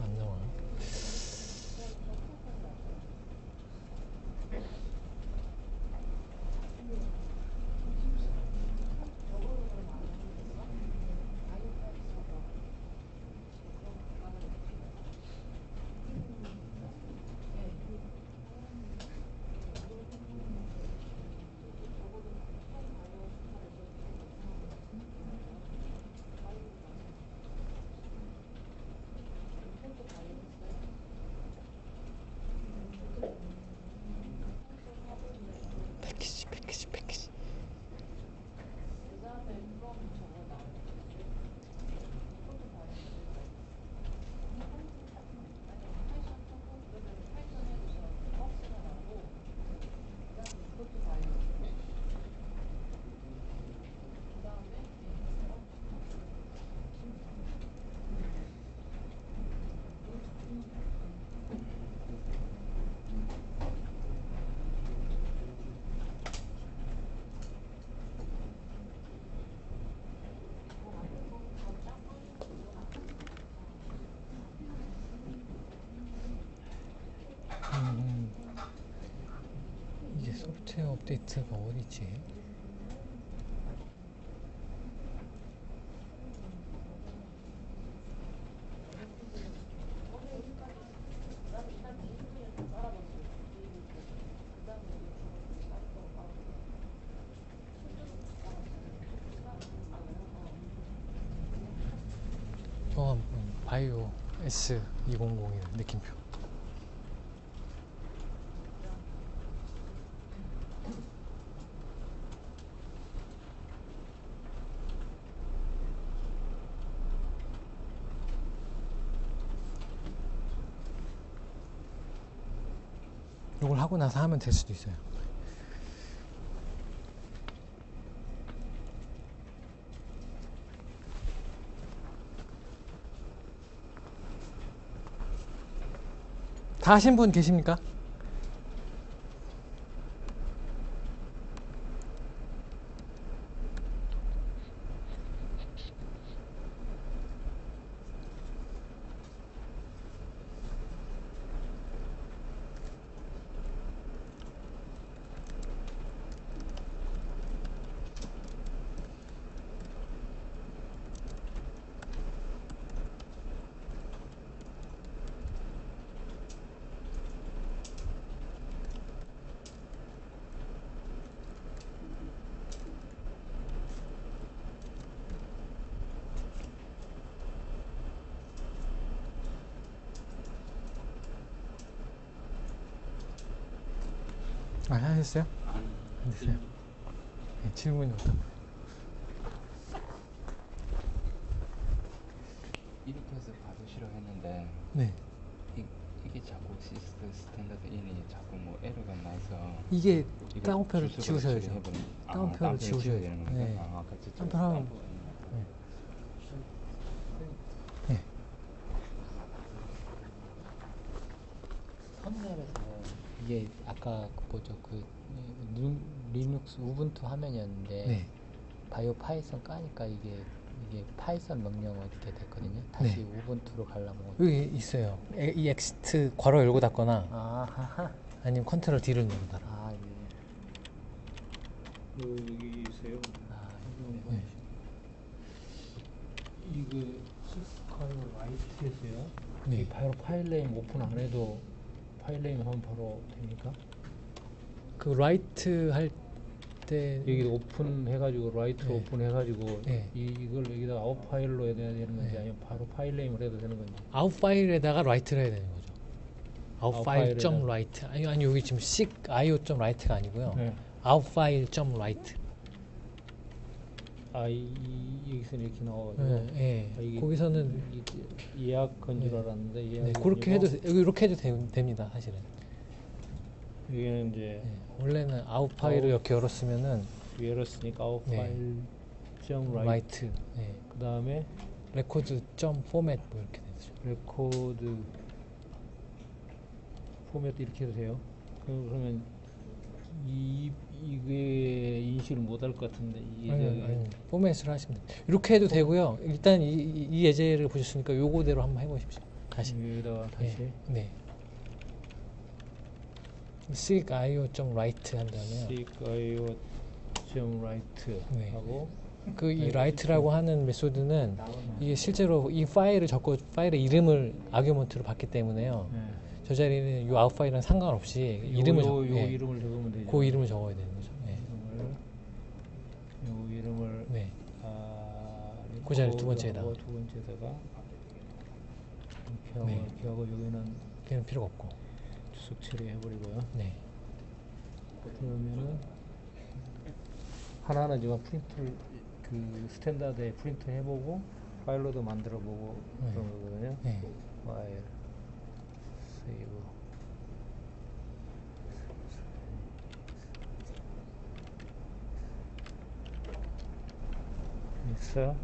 안 나와. 패키지. 이게 소프트웨어 업데이트가 어디지? 바이오 S2001 느낌표. 이걸 하고 나서 하면 될 수도 있어요. 다 하신 분 계십니까? 아, 하셨어요? 안 됐어요? 네, 질문이 어떤 거예요? 이렇게 해서 받으시려 했는데 네. 이게 자꾸 스탠다드 인이 자꾸 뭐 에러가 나서 이게 이거 다운표를 주소가 지우셔야죠. 처리해버린- 다운표를 다운표를 지우셔야 지워야 돼요. 되는 건가요? 네. 아까 저쪽 다운표 하면- 다운표. 네. 썸네일에서 이게 아까 뭐죠 리눅스 우분투 화면이었는데 네. 바이오 파이썬 까니까 이게 파이썬 명령 어떻게 됐거든요. 다시 네. 우분투로 가려면 여기 있어요. 이 엑스트 괄호 열고 닫거나 아하하. 아니면 컨트롤 D를 누르다 아 예. 여기 있어요. 아 네. 이거 시스카이어 라이트에서요. 네. 이 바로 파일 네임 오픈 안 해도 파일 네임 하면 바로 됩니까? 그 라이트 할 때 여기 오픈 해가지고 라이트 네. 오픈 해가지고 네. 이걸 여기다 아웃 파일로 해야 되는 건지 네. 아니면 바로 파일 네임을 해도 되는 건지. 아웃 파일에다가 라이트를 해야 되는 거죠. outfile 점 write 아니 여기 지금 seek io 점 write가 아니고요. 네. outfile 점 write. 여기서 이렇게 나와가지고 예. 이게 거기서는 예약 건 줄 알았는데 예약이 네, 그렇게 아니고 해도 이렇게 해도 됩니다, 사실은. 여기는 이제 네, 원래는 outfile을 이렇게 열었으면은 열었으니까 outfile 점 write write. 네. 그 다음에 record 점 format 뭐 이렇게 되죠. 레코드 포맷 이렇게 해도 돼요. 그러면 이게 인식을 못 할 것 같은데 이게 아니, 포맷을 하시면 돼요. 이렇게 해도 되고요. 일단 이 예제를 보셨으니까 요거대로 한번 해보십시오. 다시. 여기다가 다시 네. seek io 점 write 한 다음에 seek.io 점 write 네. 하고 그 이 write라고 하는 메소드는 이게 실제로 이 파일을 적고 파일의 이름을 아규먼트로 받기 때문에요. 네. 저 자리는 이 아웃 파일이랑 상관없이 이름을 요 예, 이름을 적으면 되죠. 그 이름을 적어야 되는 거죠. 예. 요 이름을 네. 그 그 자리 두 번째에다가. 두 번째에다가 이렇게 하고 네. 이렇게 하고 여기는 걔는 필요가 없고. 주석 처리해버리고요. 네. 그러면은 하나하나 지금 프린트를 그 스탠다드에 프린트 해보고 파일로도 만들어보고 네. 그런 거거든요. 네. 파일 세이브 그래서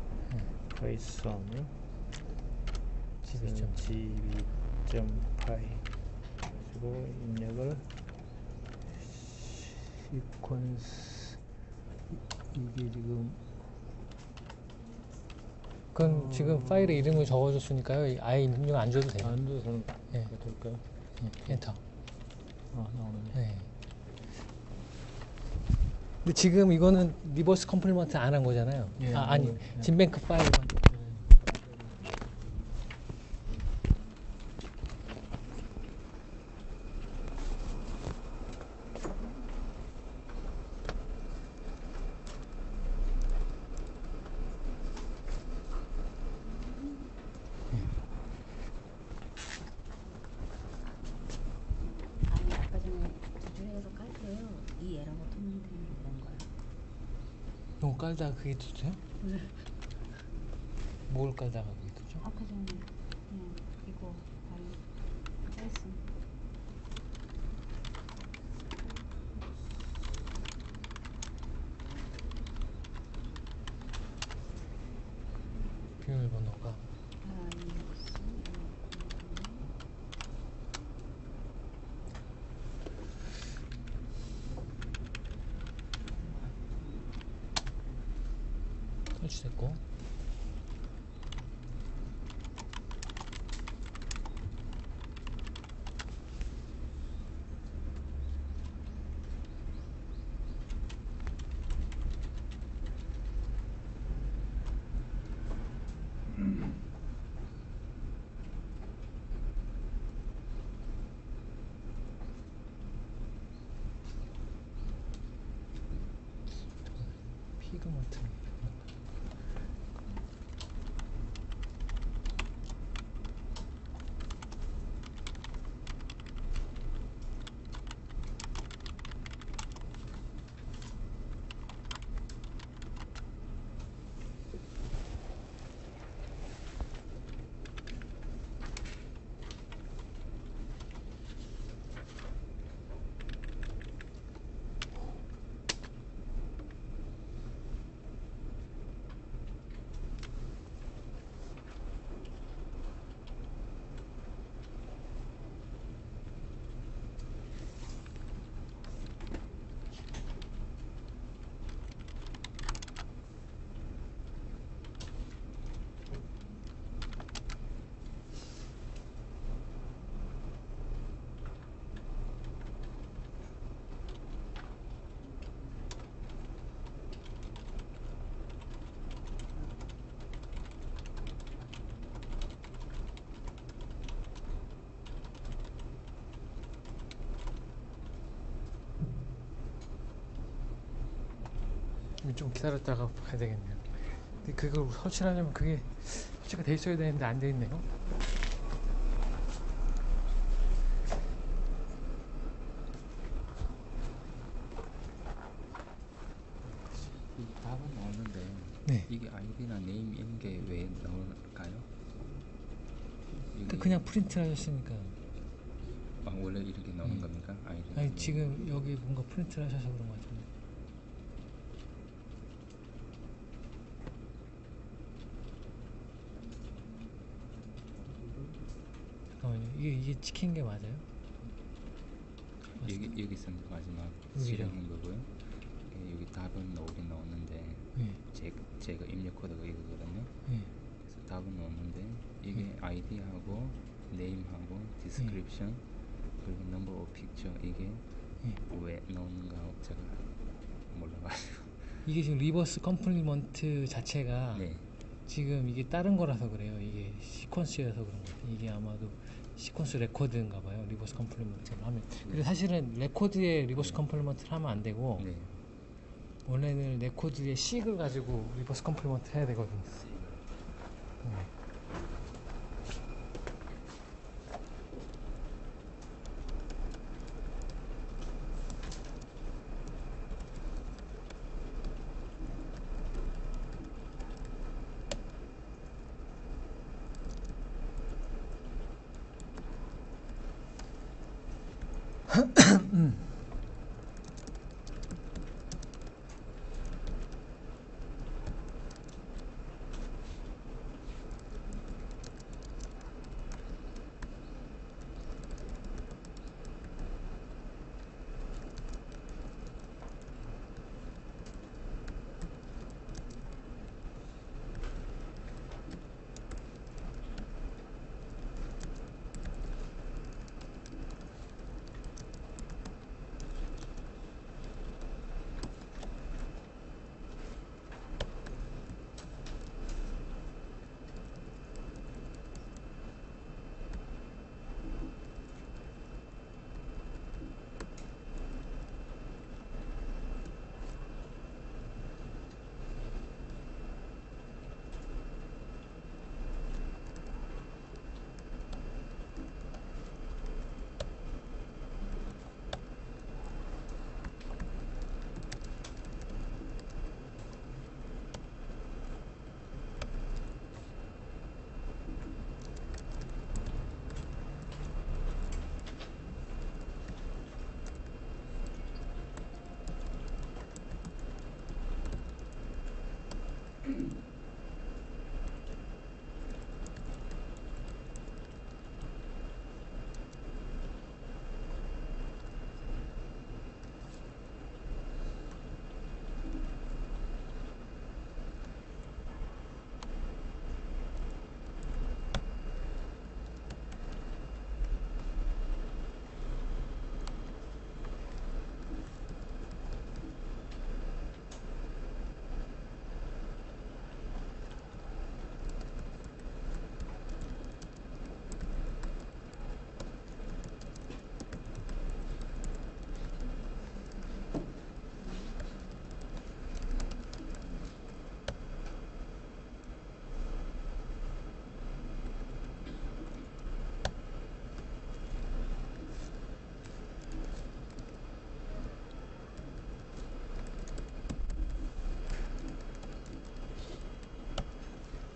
파이썬 gb.py 그리고 입력을 시퀀스 이게 지금 그건 지금 파일의 이름을 적어줬으니까요. 아예 입력 안 줘도 돼요. 안 돼서는 예. 될까요? 엔터. 나오네. 네. 근데 지금 이거는 리버스 컴플리먼트 안 한 거잖아요. 예, 아니, 예. 진뱅크 파일만. 아니 아까 전에 주주에서 깔 때요 이 에러가 터지는 그런 거야. 이거 깔다가 그게 뜨죠? 뭘 깔다가 그게 뜨죠? 아까 전에 그냥 이거 깔았어. 비밀번호가. 설치됐고. 피그먼트. 좀 기다렸다가 가야 되겠네요. 근데 그걸 설치를 하려면 그게 설치가 돼 있어야 되는데 안 돼 있네요. 이게 아이디나 네임 이런 게 왜 나올까요? 그냥 프린트 하셨으니까. 아, 원래 이렇게 나오는 겁니까? 아이디. 아니 지금 여기 뭔가 프린트를 하셔서 그런 것 같은데. 잠깐만요. 이게 찍힌 게 맞아요? 여기 있습니다. 마지막 여기요? 실행한 거고요. 여기 답은 나오긴 나오는데 네. 제가 입력 코드가 이거거든요. 네. 그래서 답은 나오는데 이게 아이디하고 네임하고 디스크립션 그리고 넘버 오브 픽처 이게 왜 나오는가 제가 몰라가지고. 이게 지금 리버스 컴플리먼트 자체가 네. 지금 이게 다른 거라서 그래요. 이게 시퀀스여서 그런 거 같아요. 이게 아마도 시퀀스 레코드인가 봐요. 리버스 컴플리먼트를 하면. 그리고 사실은 레코드에 리버스 컴플리먼트를 하면 안 되고 네. 원래는 레코드의 식을 가지고 리버스 컴플리먼트 해야 되거든요.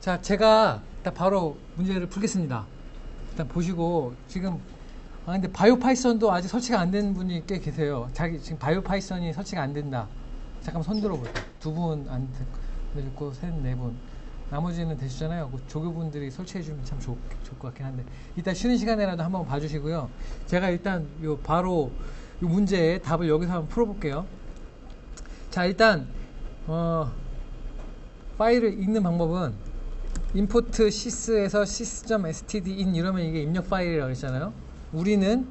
자, 제가 일단 바로 문제를 풀겠습니다. 일단 보시고 지금 근데 바이오 파이썬도 아직 설치가 안 된 분이 꽤 계세요. 지금 바이오 파이썬이 설치가 안 된다. 잠깐만 손 들어볼게요. 두 분 안 되고 셋, 네 분. 나머지는 되시잖아요. 그 조교분들이 설치해주면 참 좋을 것 같긴 한데 일단 쉬는 시간에라도 한번 봐주시고요. 제가 일단 바로 이 문제의 답을 여기서 한번 풀어볼게요. 자, 일단 파일을 읽는 방법은 import sys에서 sys.stdin 이러면 이게 입력 파일이라고 했잖아요. 우리는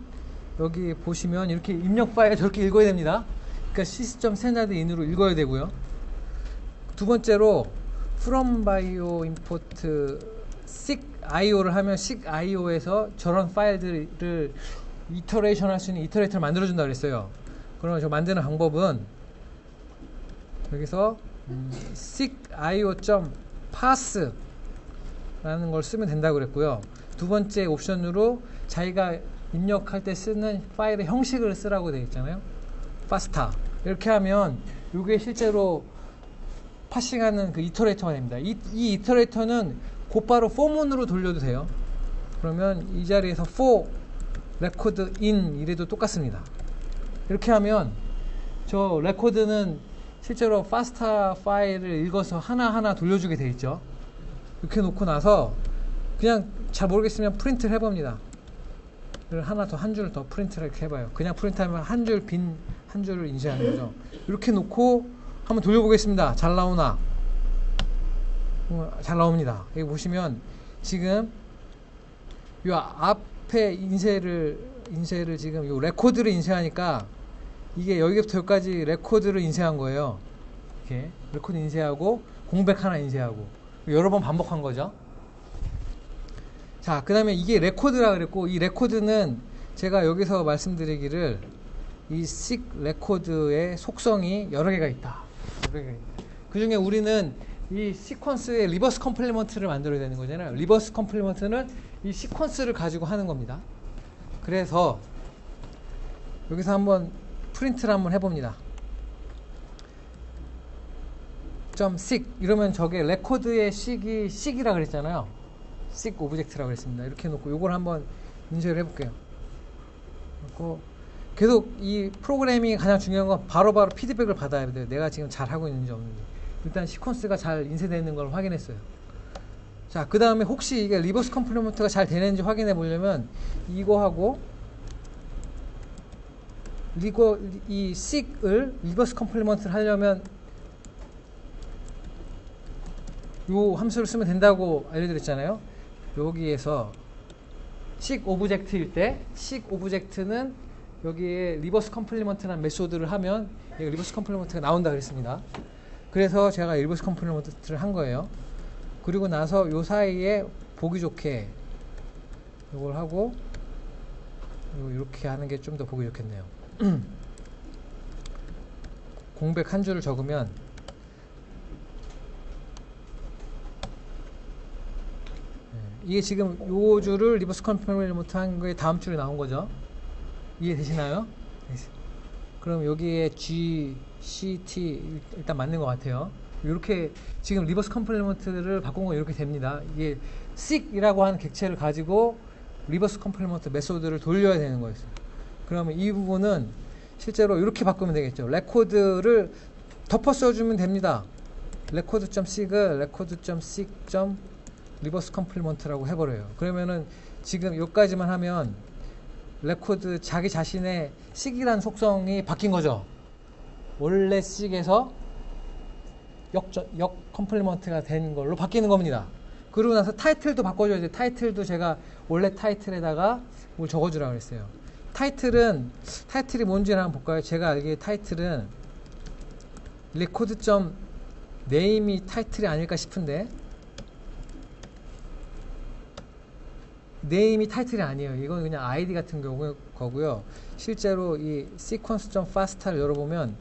여기 보시면 이렇게 입력 파일 저렇게 읽어야 됩니다. 그러니까 sys.stdin으로 읽어야 되고요. 두 번째로 from bio import seek.io를 하면 seek.io에서 저런 파일들을 이터레이션 할 수 있는 이터레이터를 만들어준다고 그랬어요. 그러면 저 만드는 방법은 여기서 seek.io.parse 라는 걸 쓰면 된다고 그랬고요. 두 번째 옵션으로 자기가 입력할 때 쓰는 파일의 형식을 쓰라고 되어 있잖아요. FASTA. 이렇게 하면 이게 실제로 파싱하는 그 이터레이터가 됩니다. 이 이터레이터는 곧바로 포문으로 돌려도 돼요. 그러면 이 자리에서 for record in 이래도 똑같습니다. 이렇게 하면 저 레코드는 실제로 파스타 파일을 읽어서 하나하나 돌려주게 돼 있죠. 이렇게 놓고 나서 그냥 잘 모르겠으면 프린트를 해봅니다. 하나 더, 한 줄 더 프린트를 이렇게 해봐요. 그냥 프린트하면 한 줄 빈 한 줄을 인쇄하는 거죠. 이렇게 놓고 한번 돌려보겠습니다. 잘 나오나? 잘 나옵니다. 여기 보시면 지금 이 앞에 인쇄를 지금 요 레코드를 인쇄하니까 이게 여기부터 여기까지 레코드를 인쇄한 거예요. 이렇게 레코드 인쇄하고 공백 하나 인쇄하고 여러 번 반복한 거죠. 자, 그 다음에 이게 레코드라 그랬고, 이 레코드는 제가 여기서 말씀드리기를 이 SIG 레코드의 속성이 여러 개가 있다. 그 중에 우리는 이 시퀀스의 리버스 컴플리먼트를 만들어야 되는 거잖아요. 리버스 컴플리먼트는 이 시퀀스를 가지고 하는 겁니다. 그래서 여기서 한번 프린트를 한번 해봅니다. .sig 이러면 저게 레코드의 sig이라 그랬잖아요. sig 오브젝트라고 그랬습니다. 이렇게 놓고 요걸 한번 인쇄를 해볼게요. 그리고 계속 이 프로그램이 가장 중요한 건 바로바로 피드백을 받아야 돼요. 내가 지금 잘하고 있는지 없는지. 일단 시퀀스가 잘 인쇄되는 걸 확인했어요. 자, 그 다음에 혹시 이게 리버스 컴플리먼트가 잘 되는지 확인해 보려면 이거하고 이 sig을 리버스 컴플리먼트를 하려면 요 함수를 쓰면 된다고 알려드렸잖아요. 여기에서 sig 오브젝트일 때 sig 오브젝트는 여기에 리버스 컴플리먼트라는 메소드를 하면 리버스 컴플리먼트가 나온다 그랬습니다. 그래서 제가 리버스 컴플리먼트를 한 거예요. 그리고 나서 요 사이에 보기 좋게 이걸 하고 이렇게 하는 게 좀 더 보기 좋겠네요. 공백 한 줄을 적으면 이게 지금 요 줄을 리버스 컴플리먼트 한 거에 다음 줄에 나온 거죠. 이해되시나요? 그럼 여기에 G, C, T 일단 맞는 것 같아요. 이렇게 지금 리버스 컴플리먼트를 바꾼 건 이렇게 됩니다. 이게 sig이라고 하는 객체를 가지고 리버스 컴플리먼트 메소드를 돌려야 되는 거였어요. 그러면 이 부분은 실제로 이렇게 바꾸면 되겠죠. 레코드를 덮어 써주면 됩니다. 레코드.sig을 레코드.sig. 리버스 컴플리먼트라고 해버려요. 그러면은 지금 여기까지만 하면 레코드 자기 자신의 sig이라는 속성이 바뀐 거죠. 원래 sig에서 역 컴플리먼트가 된 걸로 바뀌는 겁니다. 그러고 나서 타이틀도 바꿔줘야 돼요. 타이틀도 제가 원래 타이틀에다가 뭘 적어주라고 그랬어요. 타이틀이 뭔지 한번 볼까요? 제가 알기에 타이틀은 레코드.name이 타이틀이 아닐까 싶은데 name이 타이틀이 아니에요. 이건 그냥 id 같은 거고요. 실제로 이 sequence.fast를 열어보면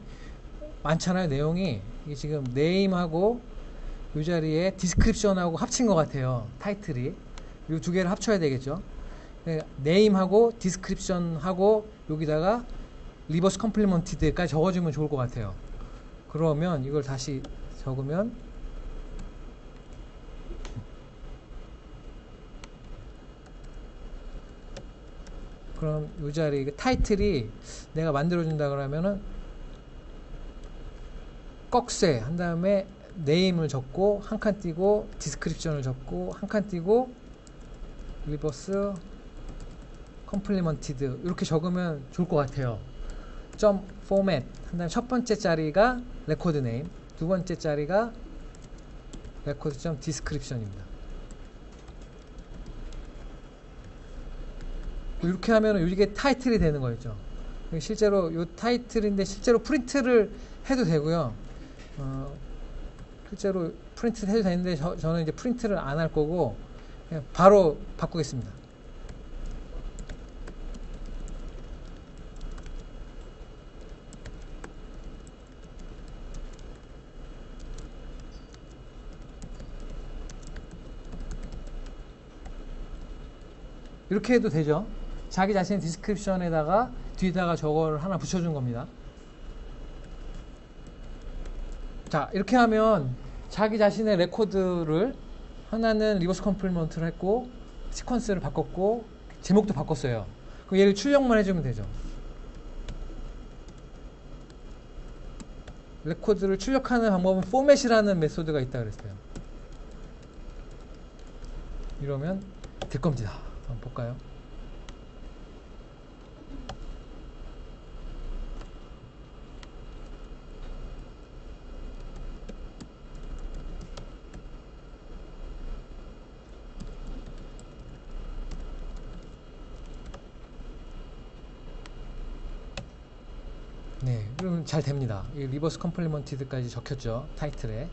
많잖아요. 내용이 이게 지금 name하고 이 자리에 description하고 합친 것 같아요. 타이틀이 이 두 개를 합쳐야 되겠죠. name하고 description하고 여기다가 reverse complemented까지 적어주면 좋을 것 같아요. 그러면 이걸 다시 적으면 그럼 이 자리 타이틀이 내가 만들어준다 그러면은 꺽쇠 한 다음에 네임을 적고 한 칸 띄고 디스크립션을 적고 한 칸 띄고 리버스 컴플리먼티드 이렇게 적으면 좋을 것 같아요. 점 포맷 한 다음에 첫 번째 자리가 레코드 네임, 두 번째 자리가 레코드 점 디스크립션입니다. 이렇게 하면 이게 타이틀이 되는 거였죠. 실제로 이 타이틀인데 실제로 프린트를 해도 되고요. 실제로 프린트를 해도 되는데 저는 이제 프린트를 안 할 거고 그냥 바로 바꾸겠습니다. 이렇게 해도 되죠. 자기 자신의 디스크립션에다가 뒤에다가 저걸 하나 붙여준 겁니다. 자, 이렇게 하면 자기 자신의 레코드를 하나는 리버스 컴플리먼트를 했고 시퀀스를 바꿨고 제목도 바꿨어요. 그럼 얘를 출력만 해주면 되죠. 레코드를 출력하는 방법은 포맷이라는 메소드가 있다 그랬어요. 이러면 될 겁니다. 한번 볼까요? 네, 그러면 잘 됩니다. 이 리버스 컴플리먼티드까지 적혔죠, 타이틀에.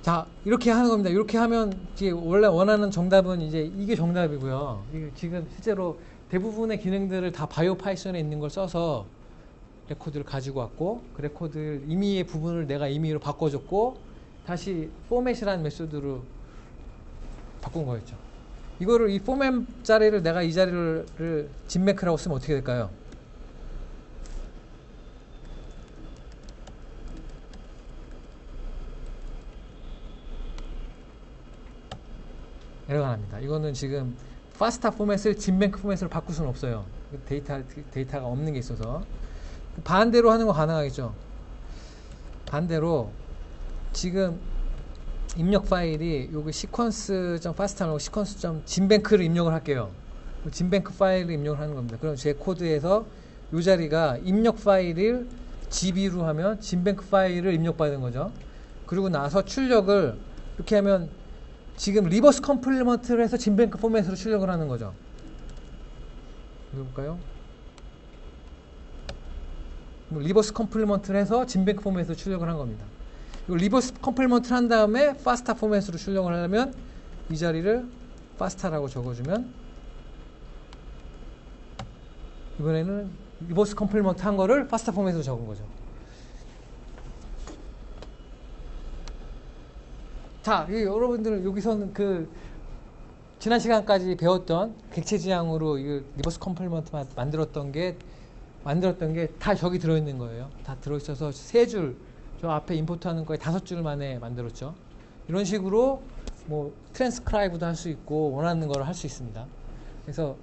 자, 이렇게 하는 겁니다. 이렇게 하면 이제 원래 원하는 정답은 이제 이게 정답이고요. 이게 지금 실제로 대부분의 기능들을 다 바이오 파이썬에 있는 걸 써서 레코드를 가지고 왔고, 그 레코드 임의의 부분을 내가 임의로 바꿔줬고, 다시 포맷이라는 메소드로 바꾼 거였죠. 이거를 이 포맷 자리를 내가 이 자리를 진맥크라고 쓰면 어떻게 될까요? 에러가 납니다. 이거는 지금 파스타 포맷을 진뱅크 포맷으로 바꿀 수는 없어요. 데이터가 없는 게 있어서. 반대로 하는 거 가능하겠죠. 반대로 지금 입력 파일이 여기 시퀀스.파스타라고 시퀀스.진뱅크를 입력을 할게요. 진뱅크 파일을 입력을 하는 겁니다. 그럼 제 코드에서 이 자리가 입력 파일을 GB로 하면 진뱅크 파일을 입력받는 거죠. 그리고 나서 출력을 이렇게 하면 지금 리버스 컴플리먼트를 해서 진뱅크 포맷으로 출력을 하는 거죠. 볼까요? 리버스 컴플리먼트를 해서 진뱅크 포맷으로 출력을 한 겁니다. 리버스 컴플리먼트를 한 다음에 파스타 포맷으로 출력을 하려면 이 자리를 파스타라고 적어주면 이번에는 리버스 컴플리먼트 한 거를 파스타 포맷으로 적은 거죠. 자, 여러분들 여기서는 지난 시간까지 배웠던 객체 지향으로 리버스 컴플리먼트 만들었던 게 다 저기 들어있는 거예요. 다 들어있어서 3줄, 저 앞에 임포트하는 거에 5줄 만에 만들었죠. 이런 식으로 뭐 트랜스크라이브도 할 수 있고 원하는 걸 할 수 있습니다. 그래서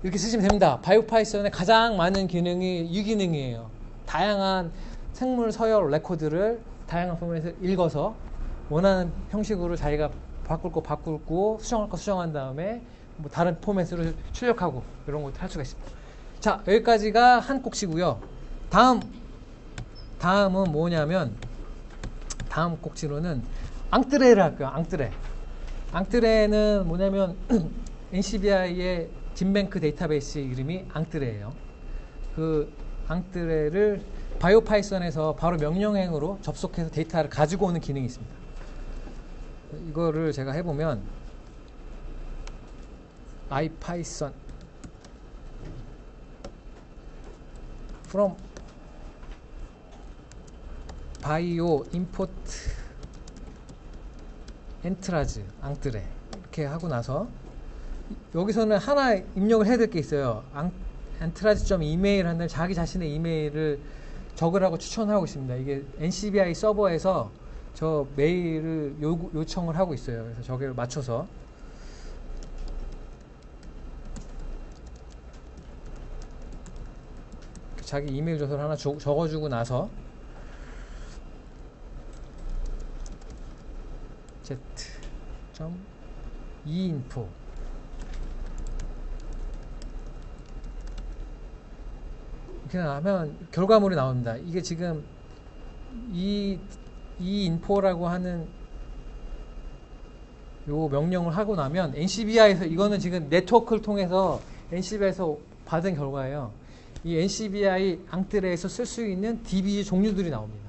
이렇게 쓰시면 됩니다. 바이오 파이썬의 가장 많은 기능이 유기능이에요. 다양한 생물 서열 레코드를 다양한 포맷을 읽어서 원하는 형식으로 자기가 바꿀 거 바꾸고 수정할 거 수정한 다음에 뭐 다른 포맷으로 출력하고 이런 것도 할 수가 있습니다. 자, 여기까지가 한 꼭지고요. 다음은 뭐냐면 다음 꼭지로는 앙뜨레를 할게요. 앙뜨레는 뭐냐면 NCBI의 진뱅크 데이터베이스 이름이 앙뜨레예요. 그 앙뜨레를 바이오 파이썬에서 바로 명령행으로 접속해서 데이터를 가지고 오는 기능이 있습니다. 이거를 제가 해보면 ipython from bio import entrage 앙뜨레 이렇게 하고 나서 여기서는 하나 입력을 해야 될 게 있어요. entrage.email 하는 자기 자신의 이메일을 적으라고 추천하고 있습니다. 이게 NCBI 서버에서 저 메일을 요청을 하고 있어요. 그래서 저기를 맞춰서 자기 이메일 주소를 하나 적어주고 나서 z.einfo 이렇게 하면 결과물이 나옵니다. 이게 지금 이 info라고 하는 요 명령을 하고 나면 NCBI에서 이거는 지금 네트워크를 통해서 NCBI에서 받은 결과예요. 이 NCBI 앙뜨레에서 쓸 수 있는 DB 종류들이 나옵니다.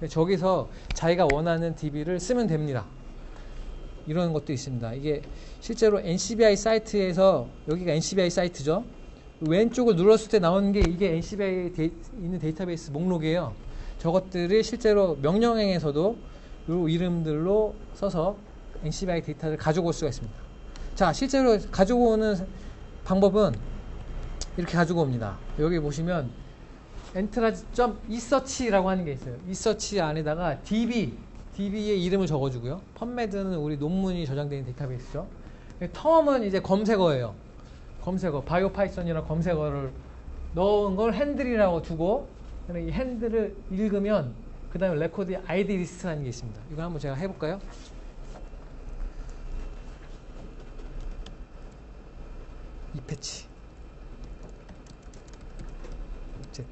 저기서 자기가 원하는 DB를 쓰면 됩니다. 이런 것도 있습니다. 이게 실제로 NCBI 사이트에서 여기가 NCBI 사이트죠. 왼쪽을 눌렀을 때 나오는 게 이게 NCBI에 있는 데이터베이스 목록이에요. 저것들이 실제로 명령행에서도 이 이름들로 써서 NCBI 데이터를 가지고 올 수가 있습니다. 자, 실제로 가지고 오는 방법은 이렇게 가지고 옵니다. 여기 보시면 entrance.esearch라고 하는 게 있어요. esearch 안에다가 DB의 이름을 적어주고요. 펀메드는 우리 논문이 저장되는 데이터베이스죠. 텀은 이제 검색어예요. 검색어, 바이오파이썬이라는 검색어를 넣은 걸 핸들이라고 두고 이 핸들을 읽으면 그 다음에 레코드의 ID 리스트라는 게 있습니다. 이거 한번 제가 해볼까요? 이 패치 이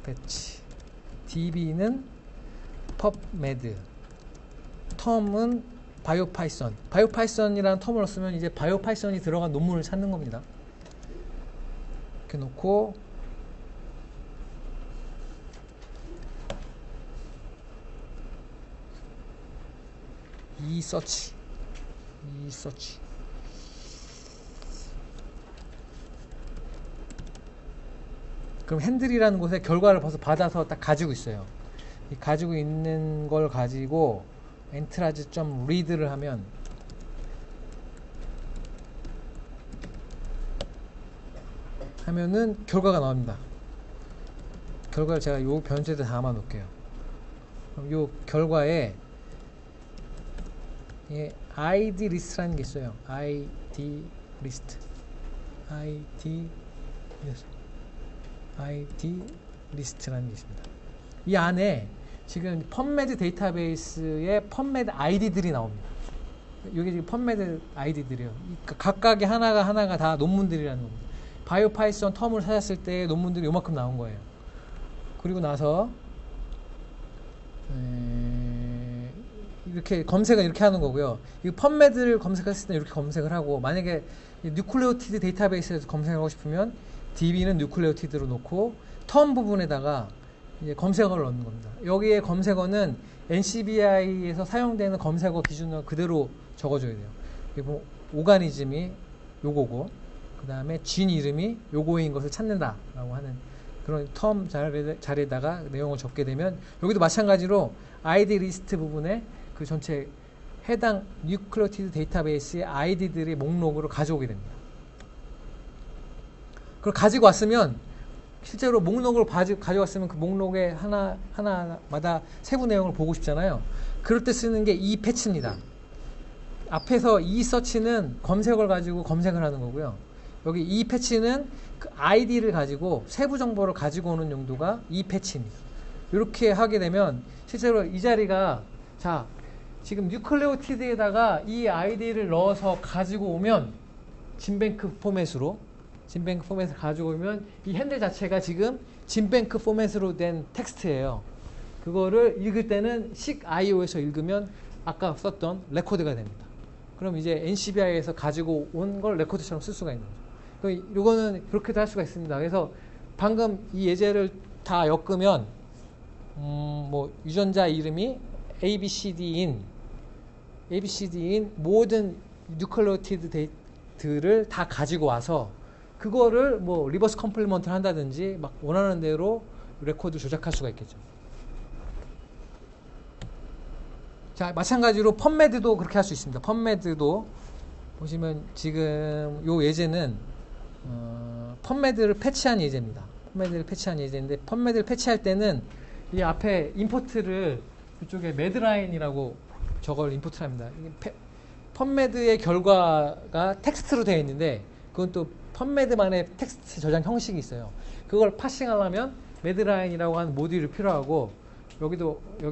패치 DB는 펍메드 텀은 바이오파이썬 바이오파이썬이라는 텀을 쓰면 이제 바이오파이썬이 들어간 논문을 찾는 겁니다. 이렇게 놓고 esearch 그럼 핸들이라는 곳에 결과를 벌써 받아서 딱 가지고 있어요. 이 가지고 있는 걸 가지고 entrance.read를 하면은 결과가 나옵니다. 결과를 제가 요 변수에 담아 놓을게요. 그럼 요 결과에 ID 리스트라는 게 있어요. ID 리스트라는 게 있습니다. 이 안에 지금 펀메드 데이터베이스의 펀메드 아이디들이 나옵니다. 이게 지금 펀메드 아이디들이에요. 각각의 하나가 다 논문들이라는 겁니다. 바이오파이썬 텀을 찾았을 때 논문들이 요만큼 나온 거예요. 그리고 나서 이렇게 검색을 이렇게 하는 거고요. 이 펀메드를 검색했을 때 이렇게 검색을 하고, 만약에 뉴클레오티드 데이터베이스에서 검색을 하고 싶으면 DB는 뉴클레오티드로 놓고 텀 부분에다가 이제 검색어를 넣는 겁니다. 여기에 검색어는 NCBI에서 사용되는 검색어 기준으로 그대로 적어줘야 돼요. 그리고 오가니즘이 요거고, 그 다음에 진 이름이 요거인 것을 찾는다라고 하는 그런 텀 자리에다가 내용을 적게 되면, 여기도 마찬가지로 ID 리스트 부분에 그 전체 해당 뉴클레오티드 데이터베이스의 아이디들의 목록으로 가져오게 됩니다. 그걸 가지고 왔으면, 실제로 목록을 가져왔으면 그 목록에 하나마다 세부 내용을 보고 싶잖아요. 그럴 때 쓰는 게 이 패치입니다. 앞에서 이 서치는 검색어를 가지고 검색을 하는 거고요. 여기 이 패치는 그 아이디를 가지고 세부 정보를 가지고 오는 용도가 이 패치입니다. 이렇게 하게 되면 실제로 이 자리가, 자, 지금 뉴클레오티드에다가 이 아이디를 넣어서 가지고 오면 진뱅크 포맷으로 가지고 오면 이 핸들 자체가 지금 진뱅크 포맷으로 된 텍스트예요. 그거를 읽을 때는 SIO에서 읽으면 아까 썼던 레코드가 됩니다. 그럼 이제 NCBI에서 가지고 온 걸 레코드처럼 쓸 수가 있는 거죠. 이거는 그렇게도 할 수가 있습니다. 그래서 방금 이 예제를 다 엮으면 뭐 유전자 이름이 ABCD인 모든 뉴클레오티드 데이터를 다 가지고 와서 그거를 뭐 리버스 컴플리먼트를 한다든지 막 원하는 대로 레코드 조작할 수가 있겠죠. 자, 마찬가지로 펀메드도 그렇게 할 수 있습니다. 펀메드도 보시면 지금 요 예제는 펀메드를 패치한 예제입니다. 펀메드를 패치한 예제인데, 펀메드를 패치할 때는 이 앞에 임포트를 이쪽에 매드라인이라고 저걸 임포트를 합니다. 펀메드의 결과가 텍스트로 되어 있는데, 그건 또 펀메드만의 텍스트 저장 형식이 있어요. 그걸 파싱하려면 매드라인이라고 하는 모듈이 필요하고, 여기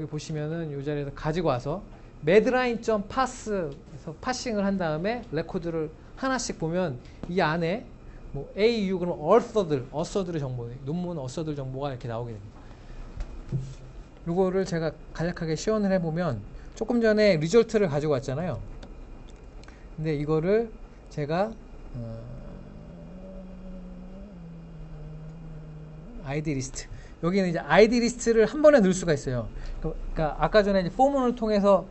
보시면은 이 자리에서 가지고 와서 매드라인.pass에서 파싱을 한 다음에 레코드를 하나씩 보면 이 안에 뭐 AU 그럼 어서들의 정보, 논문 어서들 정보가 이렇게 나오게 됩니다. 이거를 제가 간략하게 시연을 해보면, 조금 전에 리졸트를 가지고 왔잖아요. 근데 이거를 제가 ID 리스트, 여기는 이제 ID 리스트를 한 번에 넣을 수가 있어요. 그러니까 아까 전에 이제 포문을 통해서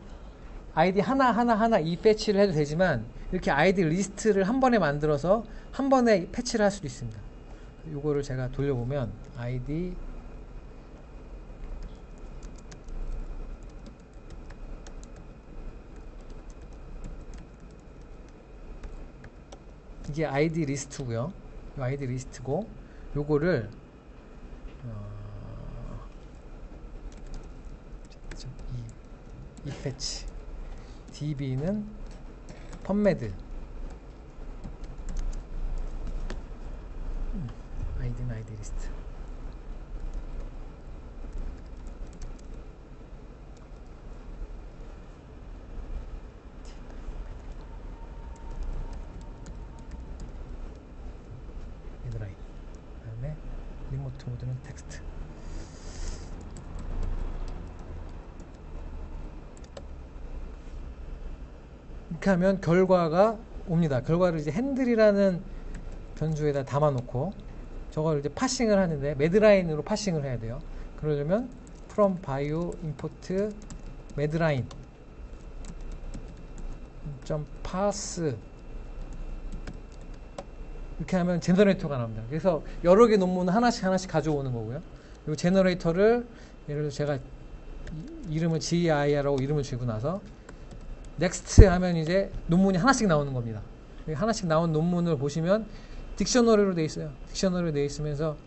ID 하나 이 패치를 해도 되지만, 이렇게 ID 리스트를 한 번에 만들어서 한 번에 패치를 할 수도 있습니다. 이거를 제가 돌려보면 ID 이게 ID 리스트고요. 이 ID 리스트고, 요거를 이 패치 db는 펀매드 아이디는 아이디 리스트 헤드라인 그다음에 리모트 모드는 텍스트 이렇게 하면 결과가 옵니다. 결과를 이제 핸들이라는 변수에다 담아놓고 저걸 이제 파싱을 하는데 매드라인으로 파싱을 해야 돼요. 그러려면 from bio import 매드라인 .parse 이렇게 하면 제너레이터가 나옵니다. 그래서 여러 개 논문을 하나씩 가져오는 거고요. 이 제너레이터를 예를 들어 제가 이름을 GIR라고 이름을 주고 나서 넥스트 하면 이제 논문이 하나씩 나오는 겁니다. 하나씩 나온 논문을 보시면 딕셔너리로 되어 있어요. 딕셔너리로 되어 있으면서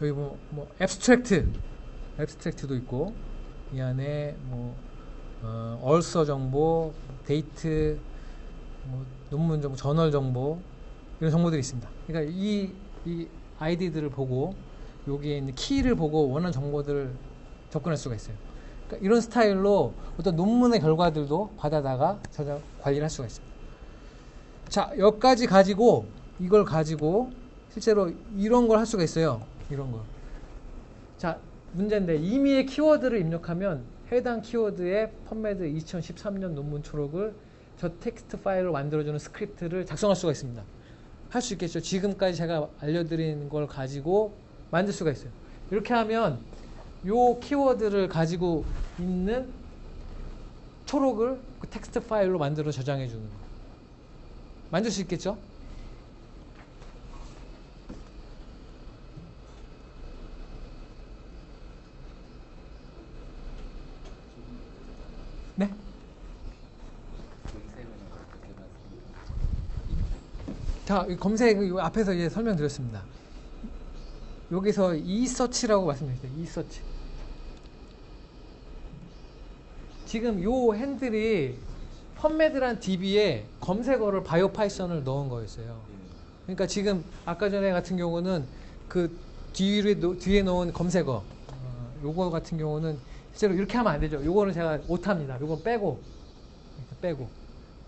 여기 뭐 앱스트랙트도 있고 이 안에 뭐 얼서 정보, 데이트, 뭐 논문 정보, 저널 정보 이런 정보들이 있습니다. 그러니까 이 아이디들을 보고 여기에 있는 키를 보고 원하는 정보들을 접근할 수가 있어요. 그러니까 이런 스타일로 어떤 논문의 결과들도 받아다가 저장 관리를 할 수가 있습니다. 자, 여기까지 가지고 이걸 가지고 실제로 이런 걸 할 수가 있어요. 이런 걸. 자, 문제인데 임의의 키워드를 입력하면 해당 키워드의 펀매드 2013년 논문 초록을 저 텍스트 파일로 만들어주는 스크립트를 작성할 수가 있습니다. 할 수 있겠죠. 지금까지 제가 알려드린 걸 가지고 만들 수가 있어요. 이렇게 하면 요 키워드를 가지고 있는 초록을 그 텍스트 파일로 만들어 저장해 주는 거예요. 만들 수 있겠죠? 네? 검색은 어떻게 받습니까? 자, 이 검색 앞에서 이제 설명드렸습니다. 여기서 e서치라고 말씀드렸어요. e서치. 지금 요 핸들이 펀매드란 DB에 검색어를 바이오 파이썬을 넣은 거였어요. 그러니까 지금 아까 전에 같은 경우는 그 뒤에 놓은 검색어 요거 같은 경우는 실제로 이렇게 하면 안 되죠. 요거는 제가 못합니다. 요건 빼고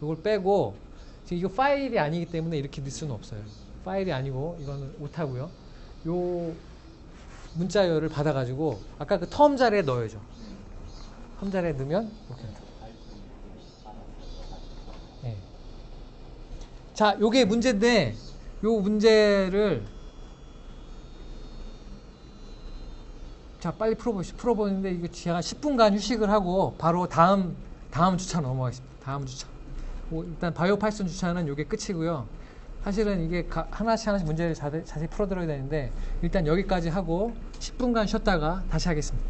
요걸 빼고 지금 이거 파일이 아니기 때문에 이렇게 넣을 수는 없어요. 파일이 아니고 이거는 못하고요. 요 문자열을 받아가지고 아까 그 텀 자리에 넣어야죠. 텀 자리에 넣으면 이렇게 됩니다. 네. 자, 요게 문제인데 요 문제를 자 빨리 풀어보는데 이거 제가 10분간 휴식을 하고 바로 다음 주차 넘어가겠습니다. 다음 주차. 일단 바이오 파이썬 주차는 요게 끝이고요. 사실은 이게 하나씩 문제를 자세히 풀어드려야 되는데 일단 여기까지 하고 10분간 쉬었다가 다시 하겠습니다.